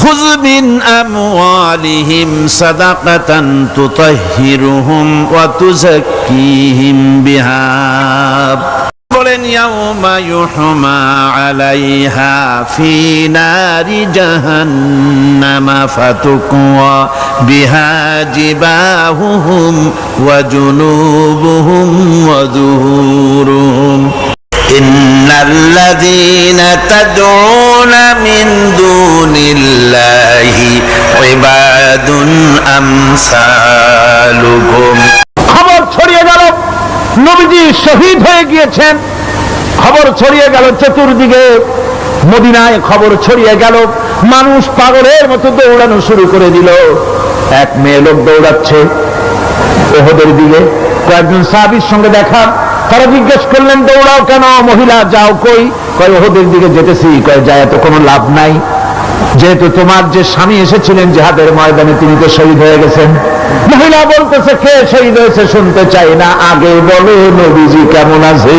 খুয মিন আমওয়ালিহিম সাদাকাতান তুতাহহিরুহুম ওয়া তুযাক্কিহিম বিহা বলেন ইয়াউমা ইউহমা আলাইহা ফি নারি জাহান্নামা ফাতুকওয়া বিহা জিবাহুহুম ওয়া জুনুবুহুম ওয়া যুহুরুহুম ইন্নাল্লাযীনা তাদউনা মিন দুনিল্লাহি ইবাদুন আমসালুকুম। খবর ছড়িয়ে গেল নবীজি শহীদ হয়ে গিয়েছেন। খবর ছড়িয়ে গেল চতুর্দিকে, মদিনায় খবর ছড়িয়ে গেল। মানুষ পাগলের মতো দৌড়ানো শুরু করে দিল। এক মেয়ে লোক দৌড়াচ্ছে ওহদের দিকে। কয়েকজন সাহাবীর সঙ্গে দেখা, তারা জিজ্ঞেস করলেন দৌড়াও কেন, মহিলা যাও কই? কয় ওহদের দিকে যেতেছি। কয় যায় তো কোনো লাভ নাই, যেহেতু তোমার যে স্বামী এসেছিলেন জিহাদের ময়দানে তিনি তো শহীদ হয়ে গেছেন। মহিলা বলতেছে কে শহীদ হয়েছে শুনতে চাই না, আগে বলো নবীজি কেমন আছে।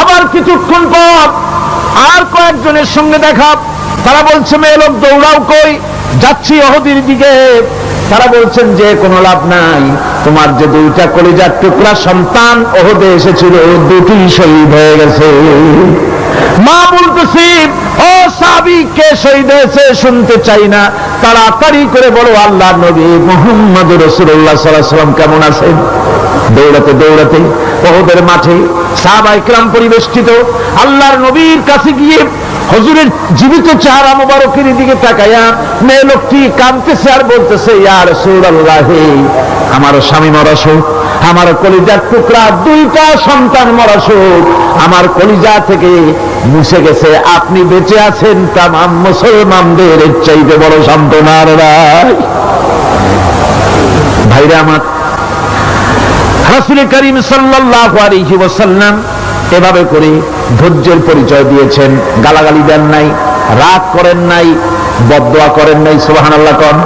আবার কিছুক্ষণ পর আর কয়েকজনের সঙ্গে দেখা, তারা বলছে মেয়ে লোক দৌড়াও কই? যাচ্ছি ওহদের দিকে। তারা বলছেন যে কোনো লাভ নাই, তোমার যে দুইটা কলিজার টুকরা সন্তান ওহদে এসেছিল দুটি শহীদ হয়ে গেছে। মা বলতেছি ও সাহাবী কে শহীদ হয়েছে শুনতে চাই না, তাড়াতাড়ি করে বলো আল্লাহর নবী মুহাম্মদুর রাসূলুল্লাহ সাল্লাল্লাহু আলাইহি ওয়াসাল্লাম কেমন আছেন। দৌড়াতে দৌড়াতে ওহদের মাঠে সাহাবায়ে কেরাম পরিবেষ্টিত। আল্লাহর নবীর কাছে গিয়ে হুজুরের জীবিত চেহারা মোবারকের দিকে তাকায়া মেয়ে লোকটি কাঁদতেছে আর বলতেছে ইয়া রাসূলুল্লাহ, আমার স্বামী মরা শোক, আমার কলিজার টুকরা দুইটা সন্তান মরা শোক আমার কলিজা থেকে মুছে গেছে, আপনি বেঁচে আছেন তামাম মুসলমানদের চাইতে বড় সান্ত্বনার রায়। ভাইরা আমার, রাসূল করিম সাল্লাল্লাহু আলাইহি ওয়াসাল্লাম এভাবে করে ধৈর্যের পরিচয় দিয়েছেন। গালাগালি দেন নাই, রাগ করেন নাই, বদদোয়া করেন নাই। সুবহানাল্লাহ কোন,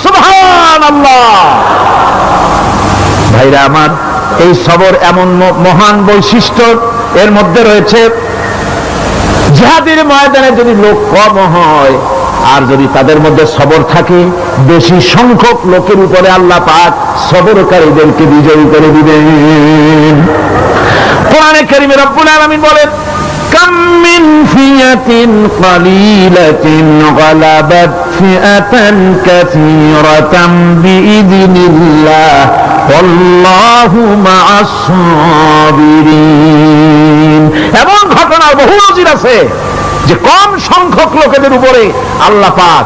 সুবহানাল্লাহ। ভাইরা আমার, এই সবর এমন মহান বৈশিষ্ট্য, এর মধ্যে রয়েছে জিহাদের ময়দানে যদি লোক কম হয় আর যদি তাদের মধ্যে সবর থাকে, বেশি সংখ্যক লোকের উপরে আল্লাহ পাক সবরকারীদেরকে বিজয়ী করে দিবেন। কোরআনে কারীমে রব্বুল আলামিন বলেন কাম মিন ফিয়াতিন কালিলাতিন গালাবাত ফিআতান কাসীরাতান বিইذনিল্লাহ ওয়াল্লাহু মা'আস সাবিরিন। এমন ঘটনার বহু নজির আছে যে কম সংখ্যক লোকেদের উপরে আল্লাহ পাক,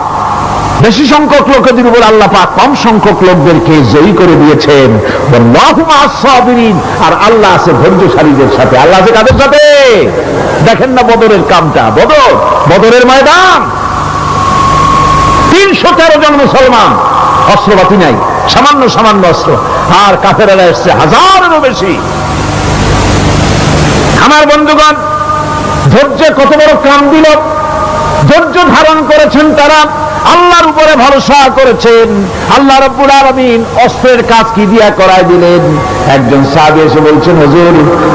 বেশি সংখ্যক লোকেদের উপর আল্লাহ পাক কম সংখ্যক লোকদেরকে জয়ী করে দিয়েছেন। ওয়াল্লাহু মা'আস সাবিরিন, আর আল্লাহ আছে ধৈর্যশালীদের সাথে। আল্লাহ আছে কাদের সাথে? দেখেন না বদরের কামটা, বদরের ময়দান, 313 জন মুসলমান, অস্ত্রপাতি নাই, সামান্য সামান্য অস্ত্র, আর কাফেররা এসছে হাজারেরও বেশি। আমার বন্ধুগণ, ধৈর্য কত বড় কাম দিল, ধৈর্য ধারণ করেছেন তারা, আল্লাহর উপরে ভরসা করেছেন। আল্লাহ রাব্বুল আলামিন অস্ত্রের কাজ কি দিয়া করায় দিলেন। একজন সাহাবী এসে বলছেন হুজুর,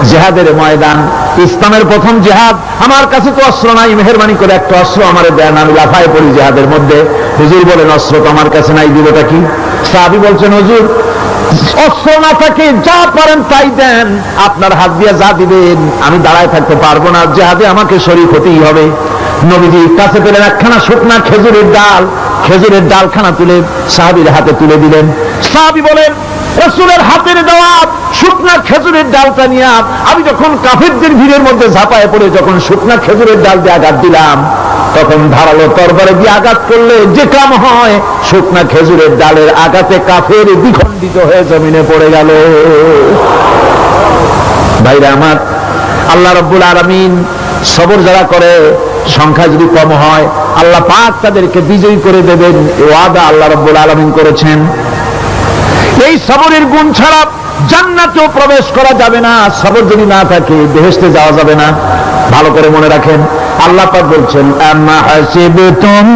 জিহাদের ময়দান, ইসলামের প্রথম জিহাদ, আমার কাছে তো অস্ত্র নাই, মেহেরবানি করে একটা অস্ত্র আমারে দেন, আমি লাফায় পড়ি জিহাদের মধ্যে। হুজুর বলেন অস্ত্র তো আমার কাছে নাই, দিবটা কি? সাহাবী বলছেন হুজুর, অস্ত্র না থাকে যা পারেন তাই দেন, আপনার হাত দিয়ে যা দিবেন আমি দাঁড়ায় থাকতে পারবো না, জিহাদে আমাকে শরীক হতেই হবে। নবীজি কাছে পেলেন একখানা শুকনা খেজুরের ডালখানা তুলে সাহাবীর হাতে তুলে দিলেন। সাহাবী বলেন রাসূলের হাতের দেওয়া শুকনা খেজুরের ডালটা নিয়ে আমি যখন কাফেরদের ভিড়ের মধ্যে ঝাঁপায় পড়ে যখন শুকনা খেজুরের ডাল দিয়ে আঘাত দিলাম, তখন ধারালো তরবারে দিয়ে আঘাত করলে যে কাম হয়, শুকনা খেজুরের ডালের আঘাতে কাফের দ্বিখণ্ডিত হয়ে জমিনে পড়ে গেল। ভাইরা আমার, আল্লাহ রাব্বুল আলামিন সবর যারা করে, সংখ্যা যদি কম হয় আল্লাহ পাক তাদেরকে বিজয়ী করে দেবেন, এই ওয়াদা আল্লাহ রাব্বুল আলামিন করেছেন। এই সবরের গুণ ছাড়া জান্নাতেও প্রবেশ করা যাবে না, সবর যদি না থাকে বেহেশতে যাওয়া যাবে না। ভালো করে মনে রাখেন, আল্লাহ পাক বলছেন আম্মা হাসিবতুম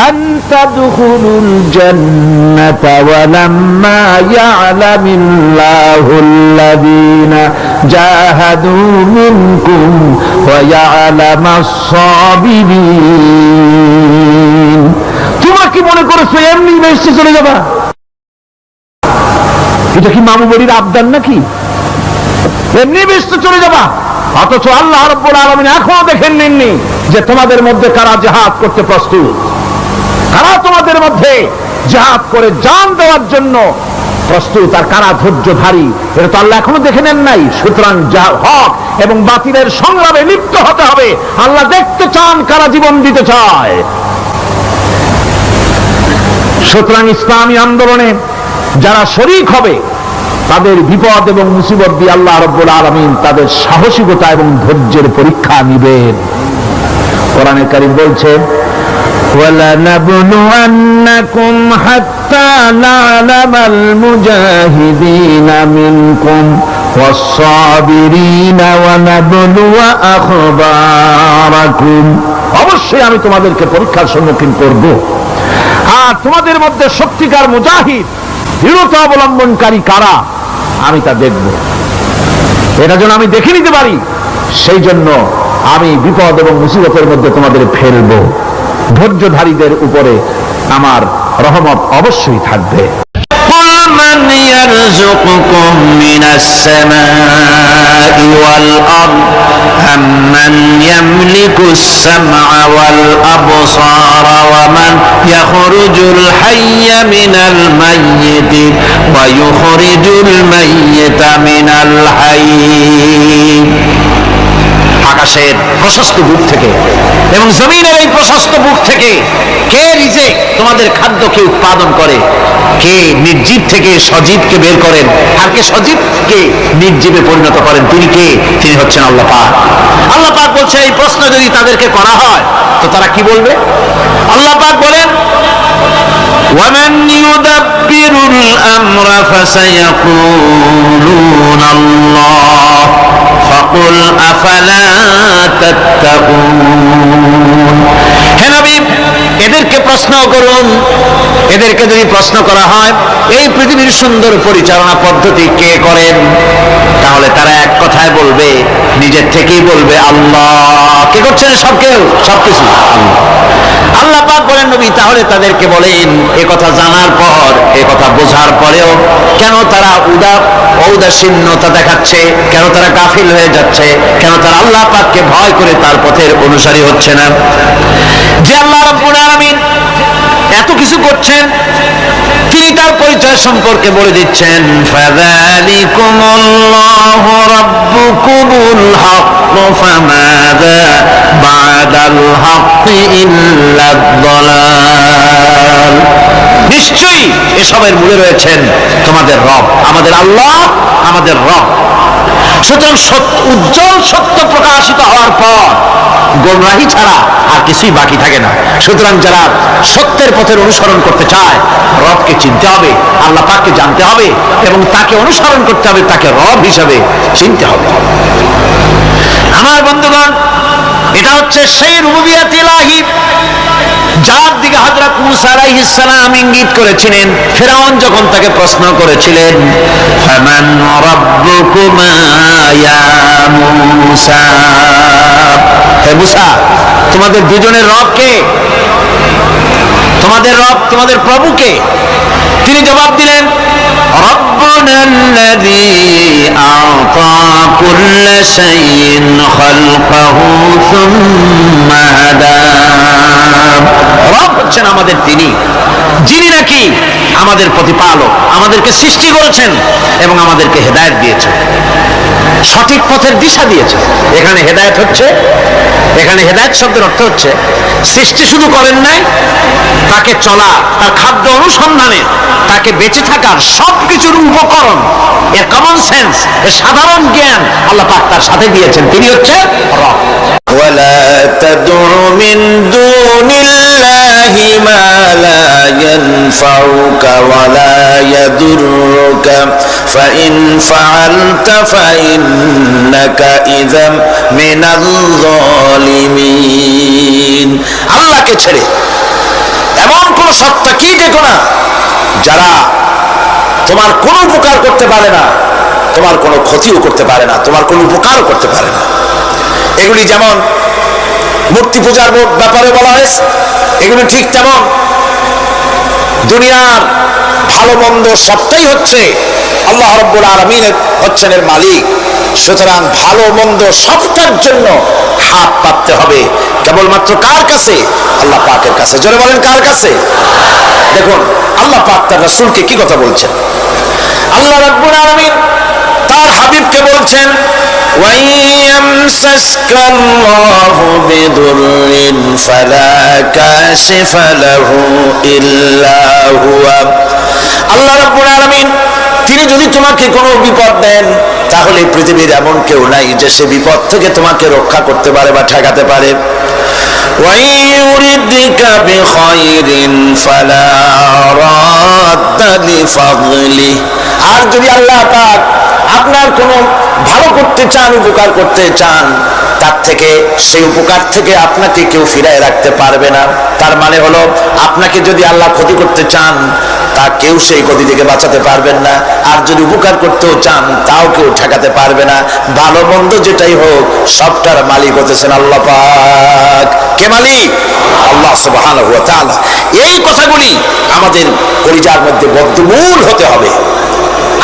আন তাদখুলুল জান্নাতা ওয়া লাম্মা ইয়া'লামিল্লাহুল্লাযীনা জাহাদু মিনকুম ওয়া ইয়া'লামাস সাবিরিন। মনে করেছো এমনি বেহেশতে চলে যাবা? এটা কি মামু বাড়ির আবদার নাকি? এমনি বেহেশতে চলে যাবা? অথচ আল্লাহ রাব্বুল আলামিন এখনো দেখেন নিননি যে তোমাদের মধ্যে কারা জিহাদ করতে প্রস্তুত, কারা তোমাদের মধ্যে জিহাদ করে জান দেওয়ার জন্য প্রস্তুত, আর কারা ধৈর্যধারী, এটা তো আল্লাহ এখনো দেখে নেন নাই। সুতরাং হক এবং বাতিলের সংগ্রামে লিপ্ত হতে হবে। আল্লাহ দেখতে চান কারা জীবন দিতে চায়। সুতরাং ইসলামী আন্দোলনে যারা শরীক হবে তাদের বিপদ এবং মুসিবত দিয়ে আল্লাহ রাব্বুল আলামিন তাদের সাহসিকতা এবং ধৈর্যের পরীক্ষা নিবেন। কোরআনে কারীম বলছে, وَلَنَبْلُوَنَّكُمْ حَتَّى نَعْلَمَ الْمُجَاهِدِينَ مِنكُمْ وَالصَّابِرِينَ وَنَبْلُوَ أَخْبَارَكُمْ। অবশ্যই আমি তোমাদেরকে পরীক্ষার সম্মুখীন করব, আর তোমাদের মধ্যে সত্যিকার মুজাহিদ, দৃঢ়তা অবলম্বনকারী কারা আমি তা দেখব। এটা যেন আমি দেখে নিতে পারি, সেই জন্য আমি বিপদ এবং মুসিবতের মধ্যে তোমাদের ফেলবো। ধৈর্যধারীদের উপরে আমার রহমত অবশ্যই থাকবে। قُلْ مَنْ يَرْزُقُكُم مِّنَ السَّمَاءِ وَالْأَرْضِ أَمَّنْ يَمْلِكُ السَّمْعَ وَالْأَبْصَارَ وَمَنْ يَخْرُجُ الْحَيَّ مِنَ الْمَيِّتِ وَيُخْرِجُ الْمَيِّتَ مِنَ الْحَيِّ। আকাশের প্রশস্ত বুক থেকে এবং জমিনের এই প্রশস্ত বুক থেকে কে রিজিক তোমাদের খাদ্যকে উৎপাদন করে, কে নির্জীব থেকে সজীবকে বের করেন, আর কে সজীবকে নির্জীবে পরিণত করেন, তিনি কে? তিনি হচ্ছেন আল্লাহ পাক। আল্লাহ পাক বলছে, এই প্রশ্ন যদি তাদেরকে করা হয় তো তারা কি বলবে? আল্লাহ পাক বলেন, وَمَنْ يُدَبِّرُ الْأَمْرَ فَسَيَقُولُونَ اللَّهُ فَقُلْ أَفَلَا تَتَّقُونَ। হে নবী, এদেরকে প্রশ্ন করুন, এদেরকে যদি প্রশ্ন করা হয় এই পৃথিবীর সুন্দর পরিচালনা পদ্ধতি কে করেন, তাহলে তারা এক কথায় বলবে, নিজের থেকেই বলবে আল্লাহ। কে করছেন? সবকিছু আল্লাহ। আল্লাহ পাক বলেন, নবী তাহলে তাদেরকে বলেন, এ কথা জানার পর, এ কথা বোঝার পরেও কেন তারা ঔদাসীন্যতা দেখাচ্ছে, কেন তারা গাফিল হয়ে যাচ্ছে, কেন তারা আল্লাহ পাককে ভয় করে তার পথের অনুসারী হচ্ছে না? যে আল্লাহ রাব্বুল আলামিন এত কিছু করছেন, তিনি তার পরিচয় সম্পর্কে বলে দিচ্ছেন, ফাযালিকুমুল্লাহু রাব্বুকুমুল হক ফামাযা বা'দাল হক ইল্লাদ দালাল। নিশ্চয়ই এসবের মূলে রয়েছেন তোমাদের রব, আমাদের আল্লাহ, আমাদের রব। সুতরাং উজ্জ্বল সত্য প্রকাশিত হওয়ার পর গোমরাহি ছাড়া আর কিছুই বাকি থাকে না। সুতরাং যারা সত্যের পথের অনুসরণ করতে চায়, রবকে চিনতে হবে, আল্লাহ পাককে জানতে হবে এবং তাকে অনুসরণ করতে হবে, তাকে রব হিসাবে চিনতে হবে। আমার বন্ধুগণ, এটা হচ্ছে সেই রুবুবিয়াত ইলাহি যার দিকে হযরত মূসা আলাইহিস সালাম ইঙ্গিত করেছিলেন ফিরআউন যখন তাকে প্রশ্ন করেছিলেন, ফামান রাব্বুকুমা ইয়া মূসা। হে মূসা, তোমাদের দুজনের রব কে? তোমাদের রব, তোমাদের প্রভু কে? তিনি জবাব দিলেন, রব্বুনাল্লাযী আ'তা কুল্লা শাইইন খালকাহু সুম্মা হাদা। রব হচ্ছেন আমাদের তিনি, যিনি নাকি আমাদের প্রতিপালক, আমাদেরকে সৃষ্টি করেছেন এবং আমাদেরকে হেদায়েত দিয়েছেন, সঠিক পথের দিশা দিয়েছেন। এখানে হেদায়েত হচ্ছে, এখানে হেদায়েত শব্দের অর্থ হচ্ছে সৃষ্টি শুধু করেন নাই, তাকে চলা, তার খাদ্য অনুসন্ধানে, তাকে বেঁচে থাকার সবকিছুর উপকরণ, এর কমন সেন্স, এর সাধারণ জ্ঞান আল্লাহ পাক তার সাথে দিয়েছেন। তিনি হচ্ছে রব। ولا تدع من دون الله ما لا ينفعك ولا يضرك فإن فعلت فإنك إذا من الظالمين। আল্লাহকে ছেড়ে এমন কোন সত্তা কি দেখো না যারা তোমার কোনো উপকার করতে পারে না, তোমার কোনো ক্ষতিও করতে পারে না, তোমার কোনো উপকারও করতে পারে না। এগুলি যেমন মূর্তি পূজার ব্যাপারে বলা হয়েছে, এগুলি ঠিক তেমন দুনিয়ার ভালো মন্দ সবটাই হচ্ছে আল্লাহ রাব্বুল আলামিনের হচ্ছেন এর মালিক। সুতরাং ভালো মন্দ সবটার জন্য হাত পাততে হবে কেবলমাত্র কার কাছে? আল্লাহ পাকের কাছে। জোরে বলেন কার কাছে? দেখুন আল্লাহ পাক তার রাসূলকে কি কথা বলছেন। আল্লাহ রাব্বুল আলামিন তার হাবিবকে বলছেন, وَيَمْسَسْكَ اللَّهُ بِضُرٍّ فَلَا كَاشِفَ لَهُ إِلَّا هُوَ। আল্লাহ রাব্বুল আলামিন তিনি যদি তোমাকে কোনো বিপদ দেন, তাহলে পৃথিবীর এমন কেউ নাই যে সে বিপদ থেকে তোমাকে রক্ষা করতে পারে বা ঠেকাতে পারে। وَيُرِدْكَ بِخَيْرٍ فَلَا رَادَّ لِفَضْلِهِ। আর যদি আল্লাহ পাক আপনার কোনো ভালো করতে চান, উপকার করতে চান, তার থেকে সেই উপকার থেকে আপনাকে কেউ ফিরায় রাখতে পারবে না। তার মানে হলো আপনাকে যদি আল্লাহ ক্ষতি করতে চান, তা কেউ সেই ক্ষতি থেকে বাঁচাতে পারবেন না। আর যদি উপকার করতেও চান, তাও কেউ ঠেকাতে পারবে না। ভালো মন্দ যেটাই হোক সবটার মালিক হতেছেন আল্লাহ পাক। কে মালিক? আল্লাহ সুবহানাহু ওয়া তাআলা। এই কথাগুলি আমাদের কলিজার মধ্যে বদ্ধমূল হতে হবে।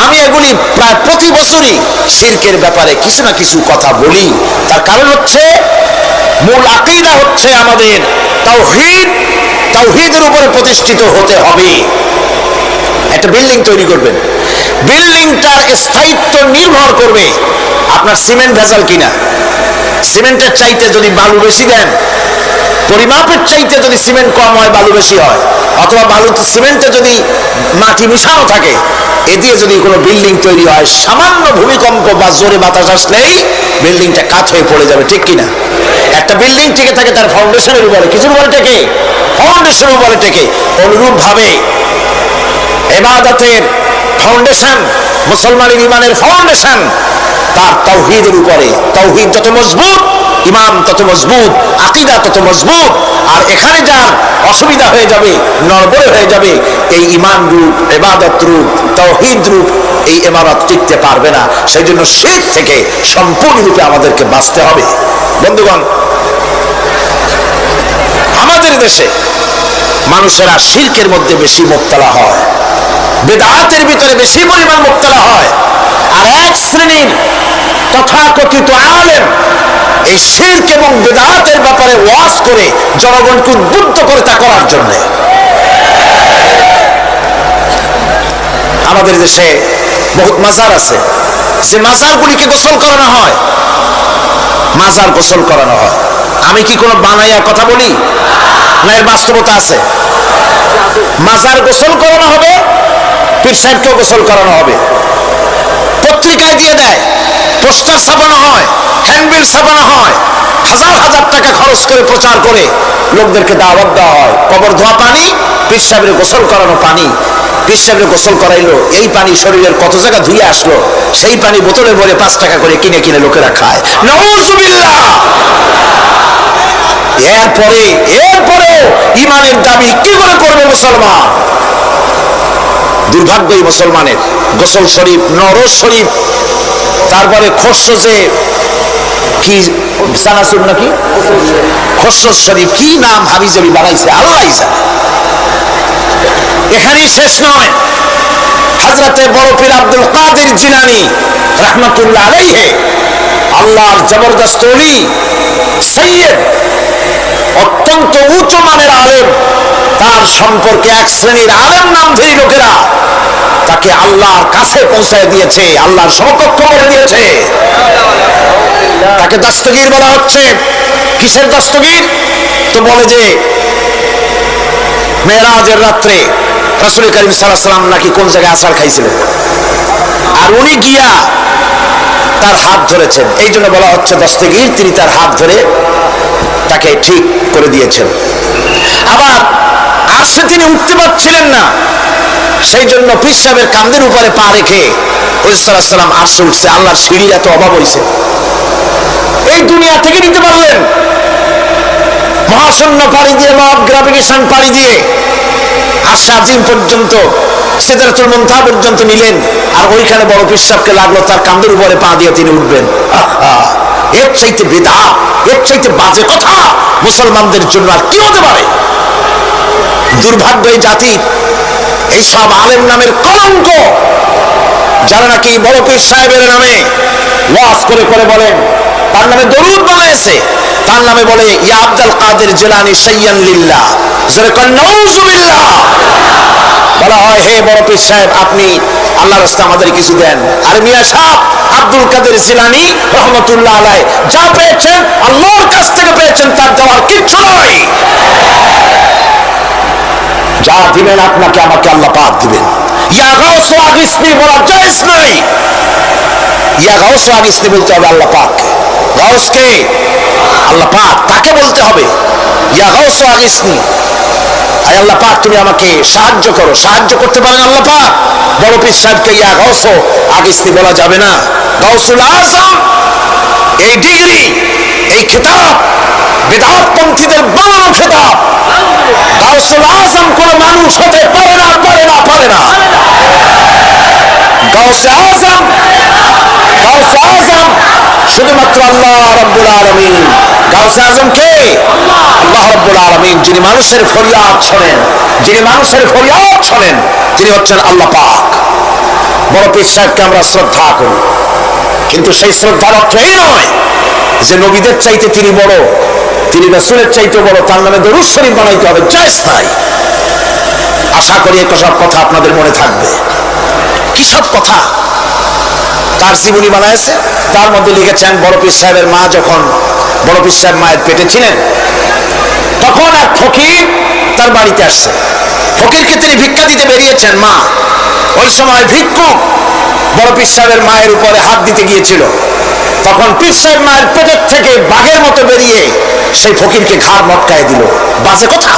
আমি এগুলি প্রায় প্রতি বছরই শিরকের ব্যাপারে কিছু না কিছু কথা বলি। তার কারণ হচ্ছে মূল আকীদা হচ্ছে আমাদের তাওহীদ। তাওহীদের উপরে প্রতিষ্ঠিত হতে হবে। একটা বিল্ডিং তৈরি করবেন, বিল্ডিংটার স্থায়িত্ব নির্ভর করবে আপনার সিমেন্ট ভেজাল কিনা। সিমেন্টের চাইতে যদি বালু বেশি দেন, পরিমাপের চাইতে যদি সিমেন্ট কম হয় বালু বেশি হয়, অথবা বালুতে সিমেন্টে যদি মাটি মিশানো থাকে, এ দিয়ে যদি কোনো বিল্ডিং তৈরি হয়, সামান্য ভূমিকম্প বা জোরে বাতাস আসলেই বিল্ডিংটা কাত হয়ে পড়ে যাবে, ঠিক কিনা? একটা বিল্ডিং টিকে থাকে তার ফাউন্ডেশনের উপরে, কিছুর উপরে টেকে, ফাউন্ডেশনের উপরে টেকে। অনুরূপ ভাবে ইবাদতের ফাউন্ডেশন, মুসলমানের ঈমানের ফাউন্ডেশন তার তাওহীদের উপরে। তাওহীদ যত মজবুত, ঈমান তত মজবুত, আকীদা তত মজবুত। আর এখানে যার অসুবিধা হয়ে যাবে, নড়বড়ে হয়ে যাবে, এই ঈমান রূপ, ইবাদত রূপ, তাওহীদ রূপ এই ইমারত টিকতে পারবে না। সেই জন্য শিরক থেকে সম্পূর্ণরূপে আমাদেরকে বাঁচতে হবে। বন্ধুগণ, আমাদের দেশে মানুষেরা শিরকের মধ্যে বেশি মুবতালা হয়, বিদআতের ভিতরে বেশি পরিমাণ মুবতালা হয়। আর এক শ্রেণীর তথাকথিত আলেম এই শিরক এবং বিদআতের ব্যাপারে ওয়াজ করে জনগণকে উদ্বুদ্ধ করে তা করার জন্য। আমাদের দেশে বহুত মাজার আছে, যে মাজারগুলিকে গোসল করানো হয়, মাজার গোসল করানো হয়। আমি কি কোনো বানাইয়া কথা বলি না? এর বাস্তবতা আছে। মাজার গোসল করানো হবে, পীর সাহেবকেও গোসল করানো হবে। পত্রিকায় দিয়ে দেয়, পোস্টার ছাপানো হয়, হ্যান্ডবিল ছাপানো হয়, হাজার হাজার টাকা খরচ করে প্রচার করে লোকদেরকে দাওয়াত দেওয়া হয়। কবর ধোয়া পানি, পীর সাহেবের গোসল করানো পানি। পীর সাহেবের গোসল করাইলো, এই পানি শরীরের কত জায়গা ধুয়ে আসলো, সেই পানি বোতলে ভরে 5 টাকা করে কিনে কিনে লোকেরা খায়। নাউযুবিল্লাহ। এরপরে ঈমানের দাবি কি করে করবে মুসলমান? দুর্ভাগ্য এই মুসলমানের। গোসল শরীফ, নরজ শরীফ, তারপরে খসরজে কি সানাসুর নাকি খসরজ শরীফ, কি নাম হাবিজাবি বানাইছে আল্লাহই জানে। এখানেই শেষ নয়। হযরতে বড় পীর আব্দুল কাদের জিলানী রাহমাতুল্লাহ আলাইহি, আল্লাহর জবরদস্ত ওলি, সাইয়্যিদ, অত্যন্ত উচ্চ মানের আলেম, তার সম্পর্কে এক শ্রেণীর আলেম নামধারী লোকেরা তাকে আল্লাহর কাছে পৌঁছায় দিয়েছে, আল্লাহর সমকক্ষ বলে দিয়েছে। তাকে দস্তগীর বলা হচ্ছে। কিসের দস্তগীর? তো বলে যে মেরাজের রাত্রে রাসূল করিম সাল্লাল্লাহু আলাইহি ওয়াসাল্লাম নাকি কোন জায়গায় আছার খাইছিলেন, আর উনি গিয়া তার হাত ধরেছেন, এই জন্য বলা হচ্ছে দস্তগীর। তিনি তার হাত ধরে তাকে ঠিক করে দিয়েছেন। আবার আরশে তিনি উঠতে পারছিলেন না, সেই জন্য পীর সাহেবের কাঁধের উপরে পা রেখে রাসূল সাল্লাল্লাহু আলাইহি ওয়াসাল্লাম আরশে উঠছে। আল্লাহর সিঁড়ির এত অভাব হয়েছে, এই দুনিয়া থেকে নিতে পারলেন, মহাশূন্য পাড়ি দিয়ে, মহা গ্রাভিটেশন পাড়ি দিয়ে আরশে আজিম পর্যন্ত, সিদরাতুল মুনতাহা পর্যন্ত নিলেন। আর ওইখানে বড় পীর সাহেবকে লাগলো তার কাঁধের উপরে পা দিয়ে তিনি উঠবেন। এর চাইতে বিদআত, এর চাইতে বাজে কথা মুসলমানদের জন্য আর কি হতে পারে? দুর্ভাগ্য এই জাতির। এইসব আলেম নামের কলঙ্ক, যারা নাকি বড় পীর সাহেবের নামে ওয়াজ করে করে বলেন, তার নামে দরুদ বানাইছে, তার নামে বলে ইয়া আব্দুল কাদের জিলানী শাইয়ান লিল্লাহ, যেরকম নাউজুবিল্লাহ। বলা হয় হে বড় পীর সাহেব আপনি আল্লাহর রাস্তায় আমাদের কিছু দেন। আর মিয়া সাহেব আব্দুল কাদের জিলানী রহমতুল্লাহ আলাইহি যা পেয়েছেন আল্লাহর কাছ থেকে পেয়েছেন, তার দেওয়ার কিচ্ছু নয়। যা দিবেন আপনাকে আমাকে আল্লাহ পাক দিবেন। ইয়া গাউস ওয়া আগিসনি বলা জায়েজ নাই, ইয়া গাউস ওয়া আগিসনি বলতে হবে আল্লাহ পাক। গাউস কে? আল্লাহ পাক, তাকে বলতে হবে ইয়া গাউস ওয়া আগিসনি, আয় আল্লাহ পাক তুমি আমাকে সাহায্য করো। সাহায্য করতে পারেন আল্লাহ পাক। বড় পীর সাহেবকে ইয়া গাউস ও আগিসনি বলা যাবে না। গাউসুল আজম এই ডিগ্রি, এই খেতাব বিদআতপন্থীদের বানানো খেতাব। গাউসুল আজম কোন মানুষ হতে পারে না, পারে না, পারে না। গাউসে আজম, গাউসে আজম শুধুমাত্র আল্লাহ রাব্বুল আলামিন। গাউসে আজম কে? আল্লাহ রাব্বুল আলামিন, যিনি মানুষের ফরিয়াদ শোনেন, যিনি মানুষের ফরিয়াদ শোনেন, তিনি হচ্ছেন আল্লাহ পাক। বড় পীর সাহেবকে আমরা শ্রদ্ধা করি, কিন্তু সেই শ্রদ্ধার অর্থ এই নয় যে নবীদের চাইতে তিনি বড়, তিনি রাসূলের চাইতে বড়, তার নামে দরুদ শরীফ বানাইতে হবে, জায়েজ নাই। আশা করি এই সব কথা আপনাদের মনে থাকবে। কি সব কথা তার জীবনী বানাইছে, তার মধ্যে লিখেছেন বড় পীর সাহেবের মা যখন, বড় পীর সাহেব মায়ের পেটে ছিলেন, তখন এক ফকির তার বাড়িতে আসছে। ফকিরকে তিনি ভিক্ষা দিতে বেরিয়েছেন মা, ওই সময় ভিক্ষুক বড় পীর সাহেবের মায়ের উপরে হাত দিতে গিয়েছিল। তখন পীর সাহেব মায়ের পেটের থেকে বাঘের মতো বেরিয়ে সেই ফকিরকে ঘাড় মটকায় দিল। বাজে কথা,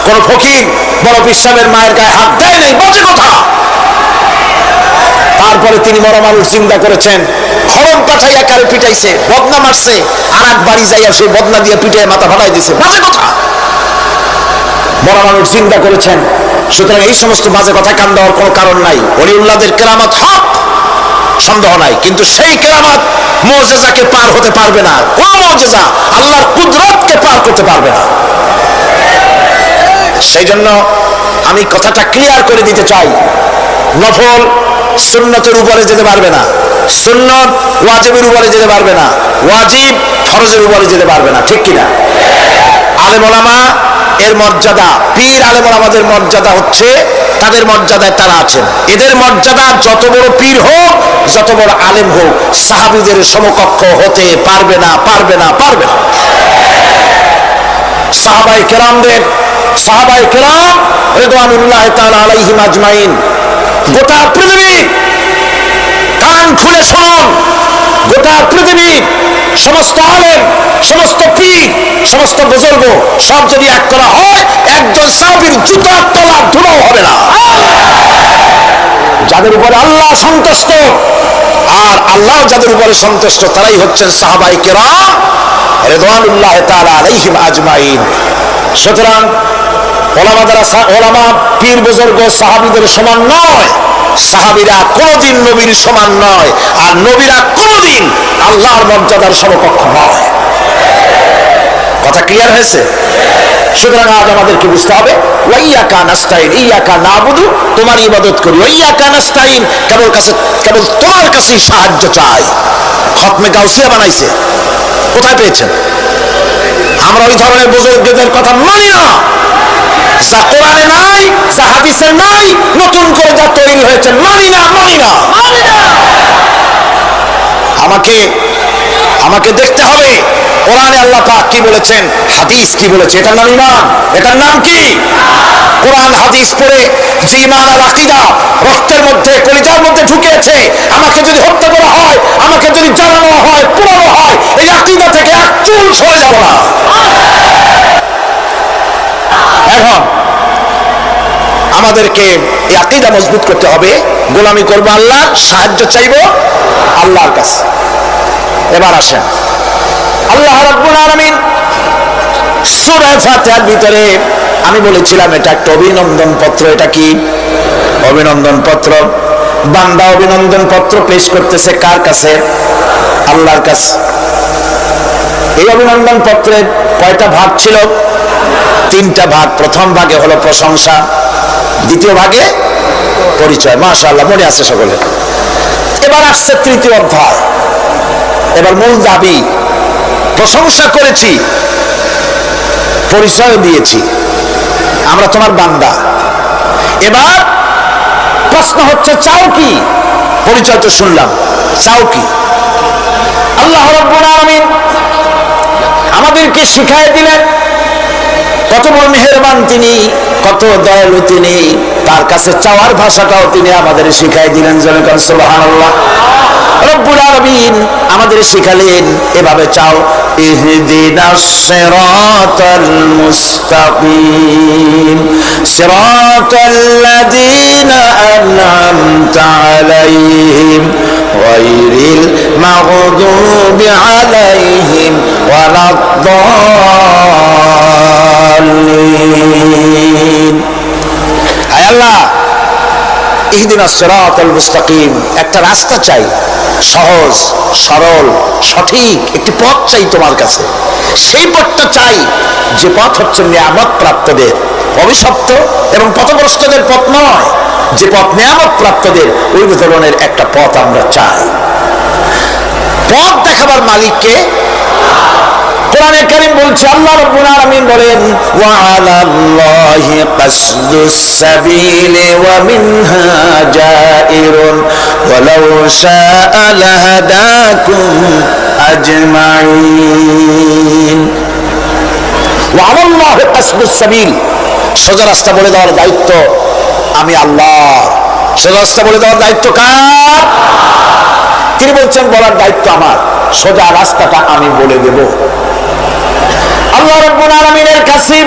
কোন ফকির বড় পীর সাহেবের মায়ের গায়ে হাত দেয় নাই, বাজে কথা। তারপরে তিনি বড় মানুষ চিন্তা করেছেন, হরম পাঠাইয়া কারে পিটাইছে, বদনা মারছে, আর এক বাড়ি যাইয়া সেই বদনা দিয়ে পিটাই মাথা ফাটাই দিছে, বাজে কথা। বড় মানুষ চিন্তা করেছেন, সুতরাং এই সমস্ত বাজে কথা কান দেওয়ার কোনো কারণ নাই। ওলিউল্লাহদের কেরামত হক, সন্দেহ নাই, কিন্তু সেই কেরামত মুজিজাকে পার হতে পারবে না। কোন মুজিজা আল্লাহর কুদরতকে পার করতে পারবে না। সেই জন্য আমি কথাটা ক্লিয়ার করে দিতে চাই, নফল সুন্নতের উপরে যেতে পারবে না, সুন্নত ওয়াজিবের উপরে যেতে পারবে না, ওয়াজিব ফরজের উপরে যেতে পারবে না, ঠিক কিনা? আলেম ওলামা এর মর্যাদা, পীর আলেম ওলামাদের মর্যাদা হচ্ছে তাদের মর্যাদায় তারা আছেন। এদের মর্যাদা যত বড় পীর হোক, যত বড় আলেম হোক, সাহাবীদের সমকক্ষ হতে পারবে না, পারবে না, পারবে না। সাহাবায়ে কেরামদের, সাহাবায়ে কেরাম রিদওয়ানুল্লাহ তাআলা আলাইহিম আজমাইন, গোটা পৃথিবী কান খুলে শুনুন, গোটা পৃথিবী সমস্ত আলেম, সমস্ত পীর, সমস্ত বুজুর্গ সব যদি এক করা হয়, একজন সাহাবীর জুতার তলা ধুলাও হবে না। যাদের উপরে আল্লাহ সন্তুষ্ট, আর আল্লাহ যাদের উপরে সন্তুষ্ট, তারাই হচ্ছেন সাহাবায়ে কেরাম রিদওয়ানুল্লাহ তাআলা আলাইহিম আজমাইন। সুতরাং ওলামা পীর বুজুর্গ সাহাবীদের সমান নয়, সাহাবীরা কোনদিন নবীর সমান নয়, আর নবীরা কোনদিন আল্লাহর মর্যাদার সমকক্ষ নয়। কথা ক্লিয়ার হয়েছে? সুতরাং আজ আমাদেরকে বুঝতে হবে, ওয়াইয়াকা নাস্তাইন, ইয়াকা নাবুদু, তোমার ইবাদত করি, ওয়াইয়াকা নাস্তাইন, কেবল তোমার কাছেই সাহায্য চাই। খতমে গাউসিয়া বানাইছে, কোথায় পেয়েছেন? আমরা ওই ধরনের বুজুর্গদের কথা মানি না। যা কোরআনে নাই, যা হাদিসে নাই, নতুন করে যা তৈরি হয়েছে, মানি না, মানি না। আমাকে দেখতে হবে কোরআনে আল্লাহ পাক কি বলেছেন, হাদিস কি বলেছে। এটার নাম ঈমান, এটার নাম কি? কোরআন হাদিস পড়ে যে ঈমান আর আকীদা রক্তের মধ্যে, কলিজার মধ্যে ঢুকেছে, আমাকে যদি হত্যা করা হয়, আমাকে যদি জ্বালানো হয়, পোড়ানো হয়, এই আকীদা থেকে এক চুল সরে যাব না। এখন আমাদেরকে এই আকীদা মজবুত করতে হবে, গোলামি করব আল্লাহ, সাহায্য চাইব আল্লাহর কাছে। এবার আসেন, আল্লাহ রাব্বুল আলামিন সূরা ফাতিহার ভিতরে আমি বলেছিলাম এটা একটা অভিনন্দন পত্র। এটা কি অভিনন্দন পত্র? বান্দা অভিনন্দন পত্র পেশ করতেছে কার কাছে? আল্লাহর কাছে। এই অভিনন্দন পত্রের কয়টা ভাগ ছিল? তিনটা ভাগ। প্রথম ভাগে হলো প্রশংসা, দ্বিতীয় ভাগে পরিচয়, মাশাআল্লাহ, মনে আছে সকলে। এবার আসছে তৃতীয় অধ্যায়। এবার মূল দাবি, প্রশংসা করেছি, পরিচয় দিয়েছি, আমরা তোমার বান্দা। এবার প্রশ্ন হচ্ছে, চাও কি? পরিচয় তো শুনলাম, চাও কি? আল্লাহ রাব্বুল আলামিন আমাদেরকে শিখাই দিলেন, কত বড় মেহেরবান তিনি, কত দয়ালু তিনি। তার কাছে চাওয়ার ভাষাটাও তিনি আমাদের শিখাই দিলেন। যেন সুবহানাল্লাহ। রব্বুল আলামিন আমাদের শিখালেন, এভাবে চাও, ইহদিনাস সিরাতাল মুস্তাকিম সিরাতাল্লাযীনা আন'আমতা আলাইহিম গায়রিল মাগদুবি আলাইহিম ওয়ালাদ-দাল্লিন। আয় আল্লাহ, ইহদিনাস সিরাতাল মুস্তাকিম, একটা রাস্তা চাই, সহজ সরল সঠিক একটি পথ চাই তোমার কাছে। সেই পথটা চাই যে পথ হচ্ছে নিয়ামত প্রাপ্তদের, অভিশপ্ত এবং পথভ্রষ্টদের পথ নয়। যে পথ নিয়ামত প্রাপ্তদের, ওই ধরনের একটা পথ আমরা চাই। পথ দেখাবার মালিককে কোরআনে কারীম বলছে, আল্লাহ রাব্বুল আলামিন বলেন, ওয়া আলাল্লাহি কাসদুস সাবিলি ওয়া মিনহা জাইরুন ওয়ালাউ শাআ লাহাদাকুম আজমাইন। ওয়া আলাল্লাহি কাসদুস সাবিল, সোজা রাস্তা বলে দেওয়ার দায়িত্ব আমি আল্লাহর। সোজা রাস্তা বলে দেওয়ার দায়িত্ব কার? তিনি বলছেন, বলার দায়িত্ব আমার, সোজা রাস্তাটা আমি বলে দেব। আল্লাহ রাব্বুল আলামিনের কাছে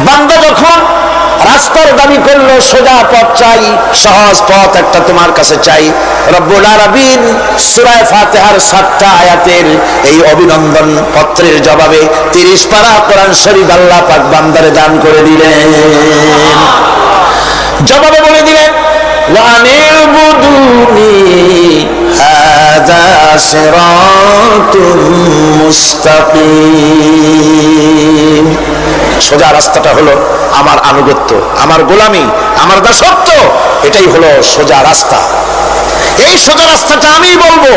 বান্দা যখন রাস্তার দাবি করলো, সোজা পথ চাই, সহজ পথ একটা তোমার কাছে চাই, রব্বুল আলামিন সূরা ফাতিহার 7টা আয়াতের এই অভিনন্দন পত্রের জবাবে 30 পারা কোরআন শরীফ আল্লাহ পাক বান্দারে দান করে দিলেন। জবাবে বলে দিলেন, ওয়ানিবুদুনি হাযা সিরাতুম মুস্তাকিম। সোজা রাস্তাটা হলো আমার আনুগত্য, আমার গোলামি, আমার দাসত্ব, এটাই হলো সোজা রাস্তা। এই সোজা রাস্তাটা আমি বলবো।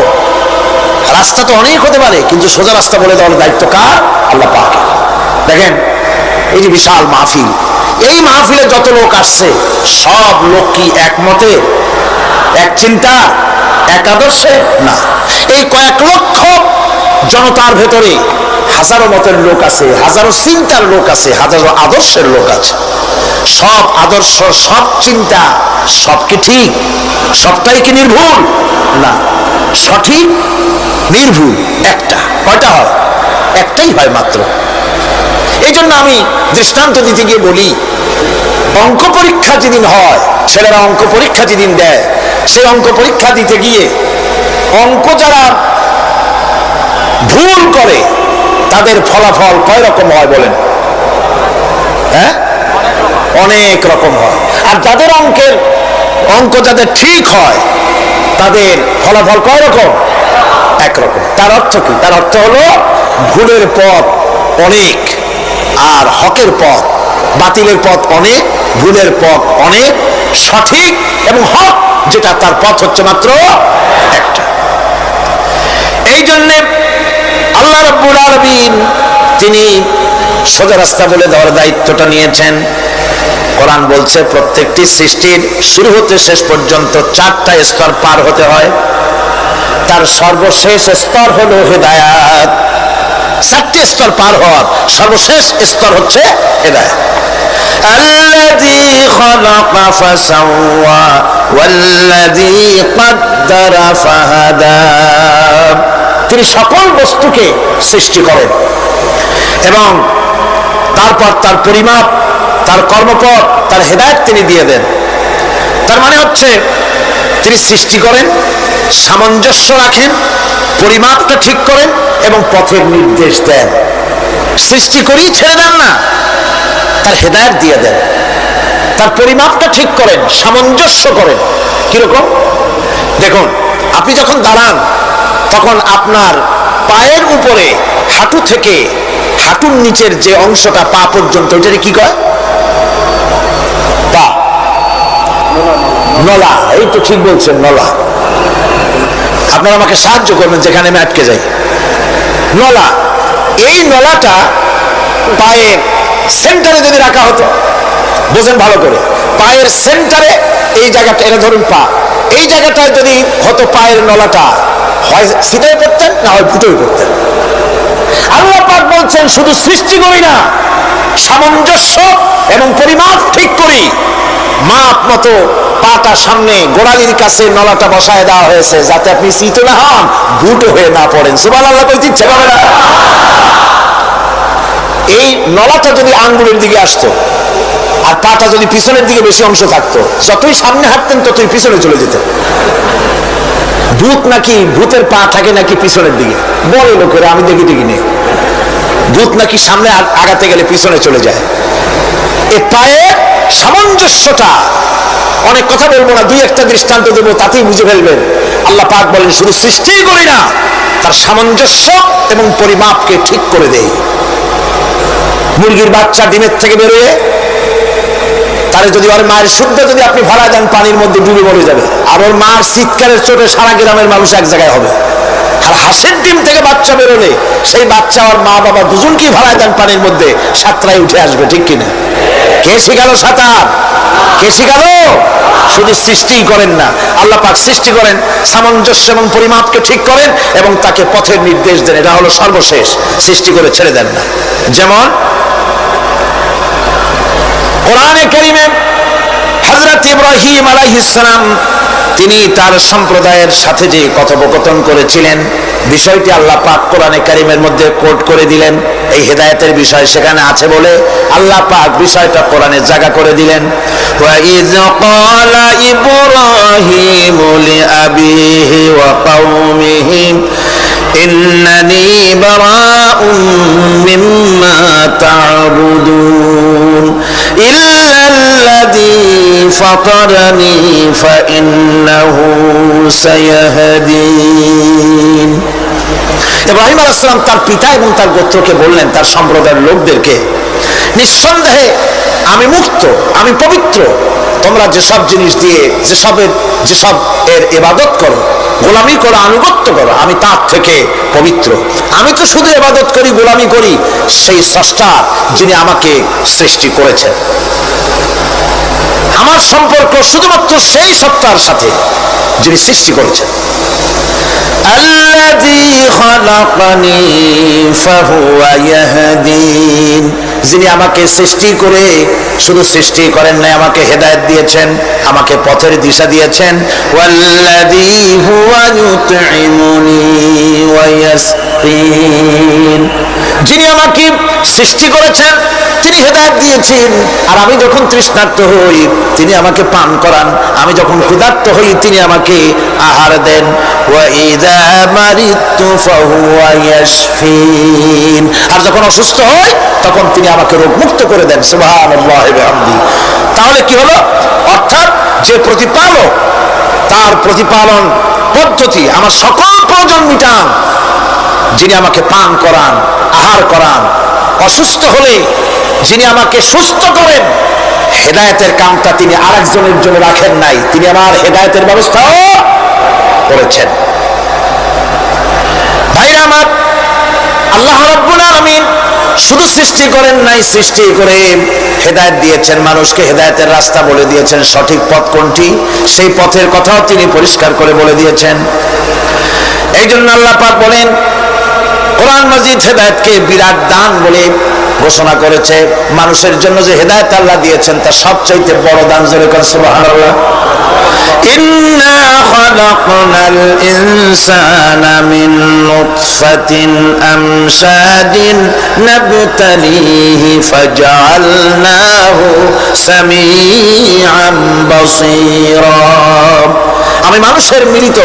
রাস্তা তো অনেক হতে পারে, কিন্তু সোজা রাস্তা বলে দেওয়ার দায়িত্ব কার? আল্লাহ পাকের। দেখেন, এই যে বিশাল মাহফিল, এই মাহফিলে যত লোক আসছে, সব লোক কি একমতে, এক চিন্তা, এক আদর্শে? না। এই কয়েক লক্ষ জনতার ভেতরে হাজারো মতের লোক আছে, হাজারো চিন্তার লোক আছে, হাজারো আদর্শের লোক আছে। সব আদর্শ, সব চিন্তা, সব কি ঠিক? সবটাই কি নির্ভুল? না, সঠিক নির্ভুল একটা। কয়টা হয়? একটাই হয় মাত্র। এই জন্য আমি দৃষ্টান্ত দিতে গিয়ে বলি, অঙ্ক পরীক্ষা যেদিন হয়, ছেলেরা অঙ্ক পরীক্ষা যেদিন দেয়, সেই অঙ্ক পরীক্ষা দিতে গিয়ে অঙ্ক যারা ভুল করে, তাদের ফলাফল কয় রকম হয় বলেন? হ্যাঁ, অনেক রকম হয়। আর যাদের অঙ্ক যাদের ঠিক হয়, তাদের ফলাফল কয় রকম? একরকম। তার অর্থ কি? তার অর্থ হলো ভুলের পথ অনেক, আর হকের পথ, বাতিলের পথ অনেক, ভুলের পথ অনেক, সঠিক এবং হক যেটা, তার পথ হচ্ছে মাত্র একটা। এই জন্য আল্লাহ রাব্বুল আলামিন তিনি সোজা রাস্তা বলে দেওয়ার দায়িত্বটা নিয়েছেন। কোরআন বলছে, প্রত্যেকটি সৃষ্টির শুরু হতে শেষ পর্যন্ত 4টা স্তর পার হতে হয়। তার সর্বশেষ স্তর হলো হেদায়াত। 4টি স্তর পার হওয়ার সর্বশেষ স্তর হচ্ছে হেদায়াত। আল্লাযী খালাকা ফাসাওয়া ওয়াল্লাযী কাদ্দারা ফাহাদা। তিনি সকল বস্তুকে সৃষ্টি করেন এবং তারপর তার পরিমাপ, তার কর্মপথ, তার হেদায়েত তিনি দিয়ে দেন। তার মানে হচ্ছে, তিনি সৃষ্টি করেন, সামঞ্জস্য রাখেন, পরিমাপটা ঠিক করেন এবং পথের নির্দেশ দেন। সৃষ্টি করেই ছেড়ে দেন না, তার হেদায়েত দিয়ে দেন, তার পরিমাপটা ঠিক করেন, সামঞ্জস্য করেন। কিরকম? দেখুন, আপনি যখন দাঁড়ান, তখন আপনার পায়ের উপরে হাঁটু থেকে হাঁটুর নিচের যে অংশটা পা পর্যন্ত, ওইটাকে কি কয়? পা। নলা, এই তো ঠিক বলছেন, নলা। আপনারা আমাকে সাহায্য করবেন যেখানে আমি আটকে যাই। নলা, এই নলাটা পায়ের সেন্টারে যদি রাখা হতো, বোঝেন ভালো করে, পায়ের সেন্টারে এই জায়গাটা, এটা ধরুন পা, এই জায়গাটায় যদি হতো পায়ের নলাটা, হয় সিধাই পড়তেন না হয় ফুটোই পড়তেন। আল্লাহ পাক বলছেন শুধু সৃষ্টি করি না, সামঞ্জস্য এবং পরিমাপ ঠিক করি। মাপ মতো পাটা সামনে গোড়ালির কাছে নলাটা বসায় দেওয়া হয়েছে, যাতে আপনি সিটো না হন, বুটো হয়ে না পড়েন। সুবহানাল্লাহ কইতে ইচ্ছে করে না? এই নলাটা যদি আঙ্গুলের দিকে আসতো আর পাটা যদি পিছনের দিকে বেশি অংশ থাকতো, যতই সামনে হাঁটতেন ততই পিছনে চলে যেতেন। ভূত নাকি, ভূতের পা থাকে নাকি পিছনের দিকে, বলে লোকেরা, আমি দেখি নেই। ভূত নাকি সামনে আগাতে গেলে পিছনে চলে যায়। এ পায়ের সামঞ্জস্যটা, অনেক কথা বলবো না, দুই একটা দৃষ্টান্ত দেবো, তাতেই বুঝে ফেলবেন। আল্লাহ পাক বলেন শুধু সৃষ্টি করি না, তার সামঞ্জস্য এবং পরিমাপকে ঠিক করে দেই। মুরগির বাচ্চা ডিমের থেকে বেরোয়, তারে যদি ওর মায়ের শুদ্ধ যদি আপনি ভরা দেন, পানির মধ্যে ডুবে মরে যাবে। আর ওর মার চিৎকারের চোটে সারা গ্রামের মানুষ এক জায়গায় হবে। আর হাঁসের ডিম থেকে বাচ্চা বেরোলে সেই বাচ্চা ওর মা বাবা দুজনকেই ভরায় দেন পানির মধ্যে, সাঁতরায় উঠে আসবে, ঠিক কিনা? কে শিখালো সাঁতার? কে শিখালো? শুধু সৃষ্টিই করেন না, আল্লাহ পাক সৃষ্টি করেন, সামঞ্জস্য এবং পরিমাপকে ঠিক করেন এবং তাকে পথের নির্দেশ দেন। এটা হলো সর্বশেষ, সৃষ্টি করে ছেড়ে দেন না। যেমন কোরআনে কারীমে হযরত ইব্রাহিম আলাইহিস সালাম, তিনি তার সম্প্রদায়ের সাথে যে কথোপকথন করেছিলেন, বিষয়টি আল্লাহ পাক কোরআনে কারীমের মধ্যে কোট করে দিলেন। এই হেদায়েতের বিষয় সেখানে আছে বলে আল্লাহ পাক বিষয়টা কোরআনে জায়গা করে দিলেন। ওয়া ইয ক্বালা ইব্রাহিমু লিআবিহি ওয়া কওমিহি ইন্নানি বারাউম মিম্মা তা'বুদুন ইল্লাল্লাযী ফাতারানি ফাইন্নাহু সায়াহদিন। ইব্রাহিম আলাইহিস সালাম তার পিতা এবং তার গোত্রকে বললেন, তার সম্প্রদায়ের লোকদেরকে, নিঃসন্দেহে আমি মুক্ত, আমি পবিত্র। তোমরা যেসব জিনিস দিয়ে যেসব এর ইবাদত করো, গোলামি করো, আনুগত্য করো, আমি তার থেকে পবিত্র। আমি তো শুধু ইবাদত করি, গোলামি করি সেই স্রষ্টা যিনি আমাকে সৃষ্টি করেছেন। আমার সম্পর্ক শুধুমাত্র সেই সত্তার সাথে যিনি সৃষ্টি করেছেন। আল্লাযী খালাকানি ফাহুয়া ইয়াহদিন, যিনি আমাকে সৃষ্টি করে শুধু সৃষ্টি করেন নাই, আমাকে হেদায়েত দিয়েছেন, আমাকে পথের দিশা দিয়েছেন। ওয়াল্লাযী হুয়া ইউতঈমুনি ওয়া ইয়াসকিন, যিনি আমাকে সৃষ্টি করেছেন, তিনি হেদায়েত দিয়েছেন। আর আমি যখন তৃষ্ণার্ত হই তিনি আমাকে পান করান, আমি যখন ক্ষুধার্ত হই তিনি আমাকে আহার দেন। ওয়া ইযা মারিতু ফাহুয়া ইয়াশফিন, আর যখন অসুস্থ হই তখন তিনি আমাকে রোগ মুক্ত করে দেন। সুবহানাল্লাহি ওয়া বিহামদিহি। তাহলে কি হলো? অর্থাৎ যে প্রতিপালক, তার প্রতিপালন পদ্ধতি আমার সকল প্রয়োজন মিটান, যিনি আমাকে পান করান, আহার করান, অসুস্থ হলে যিনি আমাকে সুস্থ করেন। হেদায়েতের কামটা তিনি আরেকজনের জন্য রাখেন নাই, তিনি আমার হেদায়েতের ব্যবস্থাও করেছেন। ভাইরা আমার, আল্লাহ রাব্বুল আলামিন শুধু সৃষ্টি করেন নাই, সৃষ্টি করে হেদায়েত দিয়েছেন, মানুষকে হেদায়েতের রাস্তা বলে দিয়েছেন। সঠিক পথ কোনটি, সেই পথের কথাও তিনি পরিষ্কার করে বলে দিয়েছেন। এই জন্য আল্লাহ পাক বলেন, কোরআন মাজিদ হেদায়েতকে বিরাট দান বলে ঘোষণা করেছে। মানুষের জন্য যে হেদায়েত আল্লাহ দিয়েছেন তার সবচাইতে বড় দান, জোরে কোন সুবহানাল্লাহ। ইন্না খালাকনাল ইনসানা মিন নুতফাতিন আমশাদিন নাবতালিহি ফাজআলনাহু সামিআন বাসীরা, আমি মানুষের মিলিত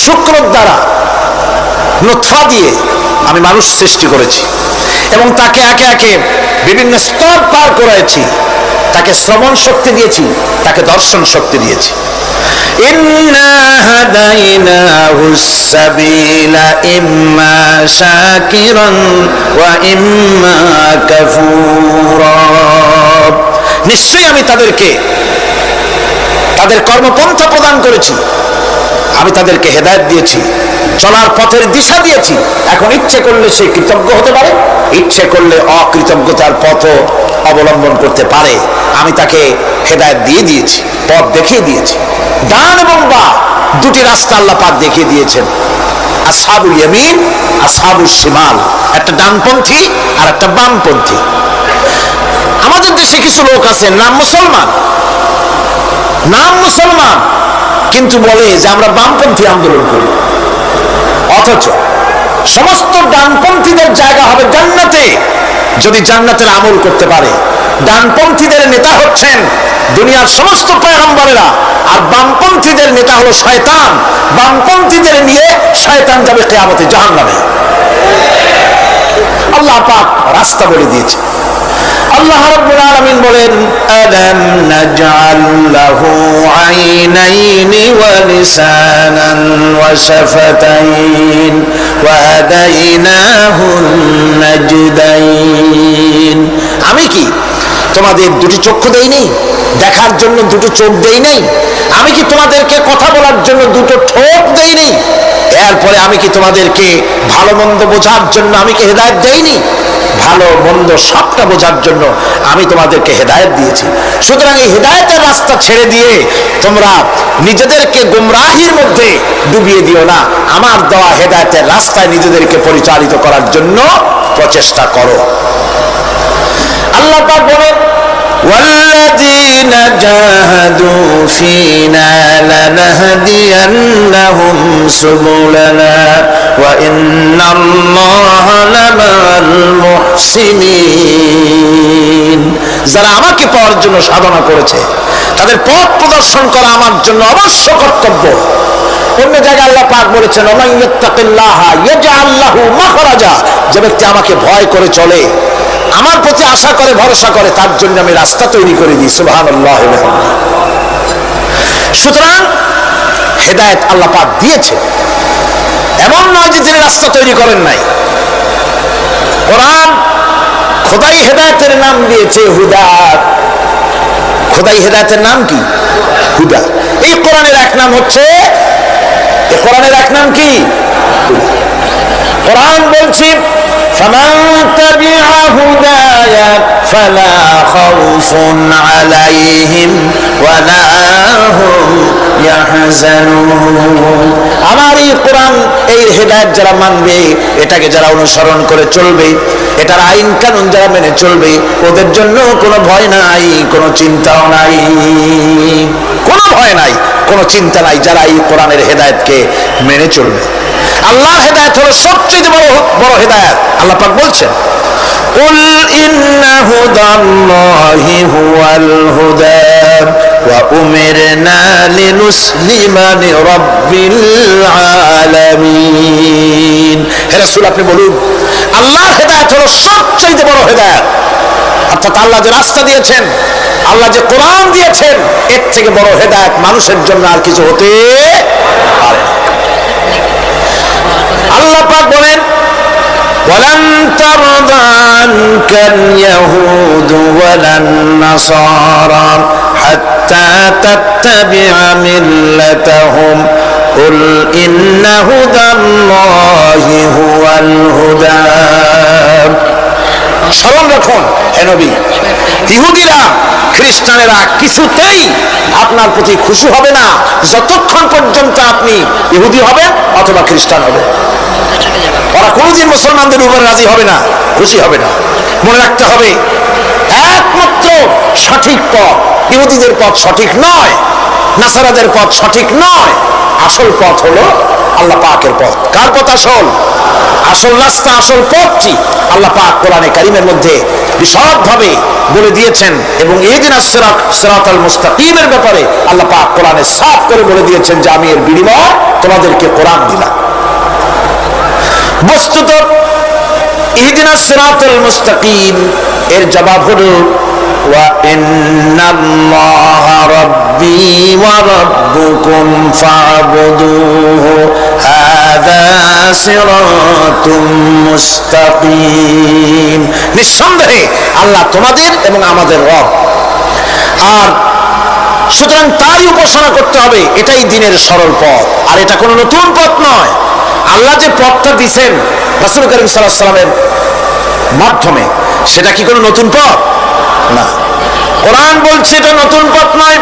শুক্র দ্বারা, নুতফা দিয়ে আমি মানুষ সৃষ্টি করেছি এবং তাকে একে একে বিভিন্ন স্তর পার করেছি। তাকে শ্রবণ শক্তি দিয়েছি, তাকে দর্শন শক্তি দিয়েছি। ইন্না হাদাইনাহুস সাবিলা ইম্মা শাকিরান ওয়া ইম্মা কাফুরা, নিশ্চয়ই আমি তাদেরকে তাদের কর্মপন্থা প্রদান করেছি, আমি তাদেরকে হেদায়েত দিয়েছি, চলার পথের দিশা দিয়েছি। এখন ইচ্ছে করলে সে কৃতজ্ঞ হতে পারে, ইচ্ছে করলে অকৃতজ্ঞতার পথও অবলম্বন করতে পারে। আমি তাকে হেদায়েত দিয়ে দিয়েছি, পথ দেখিয়ে দিয়েছি। ডান এবং বাঁ দুটি রাস্তা আল্লাহ পাক দেখিয়ে দিয়েছেন। আসহাবুল ইয়ামিন, আসহাবুল শিমাল, একটা ডানপন্থী আর একটা বামপন্থী। আমাদের দেশে কিছু লোক আছে নাম মুসলমান, কিন্তু বলে যে আমরা বামপন্থী আন্দোলন করি, অথচ সমস্ত ডানপন্থীদের জায়গা হবে জান্নাতে যদি জান্নাতের আমল করতে পারে। ডানপন্থীদের নেতা হচ্ছেন দুনিয়ার সমস্ত পয়গম্বরেরা, আর বামপন্থীদের নেতা হলো শয়তান। বামপন্থীদের নিয়ে শয়তান যাবে কিয়ামতে জাহান্নামে। আল্লাহ পাক রাস্তা বলে দিয়েছে। আল্লাহ রাব্বুল আলামিন বলেন, আলাম নাজআল লাহু আইনাইনি ওয়া লিসানান ওয়া শাফাতাইন ওয়া হাদাইনাহুন নাজদাইন। আমি কি তোমাদের দুটি চক্ষু দেই নাই, দেখার জন্য দুটো চোখ দেই নাই? আমি কি তোমাদেরকে কথা বলার জন্য দুটো ঠোঁট দেই নাই? এরপরে আমি কি তোমাদেরকে ভালো মন্দ বোঝার জন্য আমি কি হেদায়েত দেইনি? ভালো মন্দ সবটা বোঝার জন্য আমি তোমাদেরকে হেদায়েত দিয়েছি। সুতরাং এই হেদায়েতের রাস্তা ছেড়ে দিয়ে তোমরা নিজেদেরকে গুমরাহির মধ্যে ডুবিয়ে দিও না। আমার দেওয়া হেদায়েতের রাস্তায় নিজেদেরকে পরিচালিত করার জন্য প্রচেষ্টা করো। আল্লাহ পাক বলেন, والذين جاهدوا فينا لنهدينهم سبلنا وإن الله لمع المحسنين। যারা আমাকে পাওয়ার জন্য সাধনা করেছে তাদের পথ প্রদর্শন করা আমার জন্য অবশ্য কর্তব্য। অন্য জায়গায় আল্লাহ পাক বলেছেন, ওমান ইয়াত্তাকিল্লাহা ইয়াজআল লাহু মাখরাজা। যে ব্যক্তি আমাকে ভয় করে চলে, আমার প্রতি আশা করে, ভরসা করে, তার জন্য আমি রাস্তা তৈরি করে দিই। সুবহানাল্লাহ। সুতরাং হেদায়েত আল্লাহ পাক দিয়েছে, এমন নয় যে তিনি রাস্তা তৈরি করেন নাই। কোরআন খোদাই হেদায়েতের নাম দিয়েছে হুদা। খোদাই হেদায়েতের নাম কি? হুদা। এই কোরআনের এক নাম হচ্ছে, এই কোরআনের এক নাম কি? কোরআন বলছে, فمن تبع هداي فلا خوف عليهم ولا هم يحزنون। আমার এই কোরআন, এই হেদায়েত যারা মানবে, এটাকে যারা অনুসরণ করে চলবে, এটার আইন কানুন যারা মেনে চলবে, ওদের জন্য কোনো ভয় নাই, কোনো চিন্তাও নাই, কোনো ভয় নাই, কোনো চিন্তা নাই যারা এই কোরআনের হেদায়েতকে মেনে চলবে। আল্লাহর হেদায়েত হলো সবচেয়ে বড় হেদায়েত। আল্লাহ পাক বলছেন, কুল ইন্না হুদাল্লাহি হুয়াল হুদা ওয়া উমিরনা লিনুসলিমা লিরাব্বিল আলামিন। হে রাসূল, আপনি বলুন, আল্লাহর হেদায়েত হলো সবচেয়ে বড় হেদায়েত। অর্থাৎ আল্লাহ যে রাস্তা দিয়েছেন, আল্লাহ যে কোরআন দিয়েছেন, এর থেকে বড় হেদায়েত মানুষের জন্য আর কিছু হতে পারে না। আল্লাহ পাক বলেন, ওয়ালান তারদা আনকাল ইয়াহুদু ওয়ালান নাসারা হাত্তা তাত্তাবিআ মিল্লাতাহুম কুল ইন্না হুদাল্লাহি হুয়াল হুদা। স্মরণ রাখুন হে নবী, ইহুদিরা, খ্রিস্টানেরা কিছুতেই আপনার প্রতি খুশি হবে না যতক্ষণ পর্যন্ত আপনি ইহুদি হবেন অথবা খ্রিস্টান হবেন। ওরা কোনোদিন মুসলমানদের উপরে রাজি হবে না, খুশি হবে না। মনে রাখতে হবে, একমাত্র সঠিক পথ ইহুদিদের পথ সঠিক নয়, নাসারাদের পথ সঠিক নয়। আসল পথ হলো আল্লাহ পাকের পথ। কার পথ আসল? আসল রাস্তা, আসল পথটি আল্লাহ পাক কোরআনে কারীমের মধ্যে বিশদভাবে বলে দিয়েছেন। এবং ইহদিনাস সিরাতাল মুস্তাকিমের ব্যাপারে আল্লাহ পাক কোরআনে সাফ করে বলে দিয়েছেন যে আমি এর বিনিময়ে তোমাদেরকে কোরআন দিলাম। বস্তুত ইহদিনাস সিরাতাল মুস্তাকিম এর জবাব হলো, ওয়া ইন্নাল্লাহা রাব্বি ওয়া রাব্বুকুম ফা'বুদুহু হাযা সিরাতুম মুস্তাকিম। নিঃসন্দেহে আল্লাহ তোমাদের এবং আমাদের রব। আর সুতরাং তারই উপাসনা করতে হবে, এটাই দ্বীনের সরল পথ। আর এটা কোনো নতুন পথ নয়। আল্লাহ যে পথটা দিয়েছেন রাসূল করিম সাল্লাল্লাহু আলাইহি ওয়াসাল্লামের মাধ্যমে, সেটা কি কোনো নতুন পথ না। কোরআন বলছে এটা নতুন পথ নয়।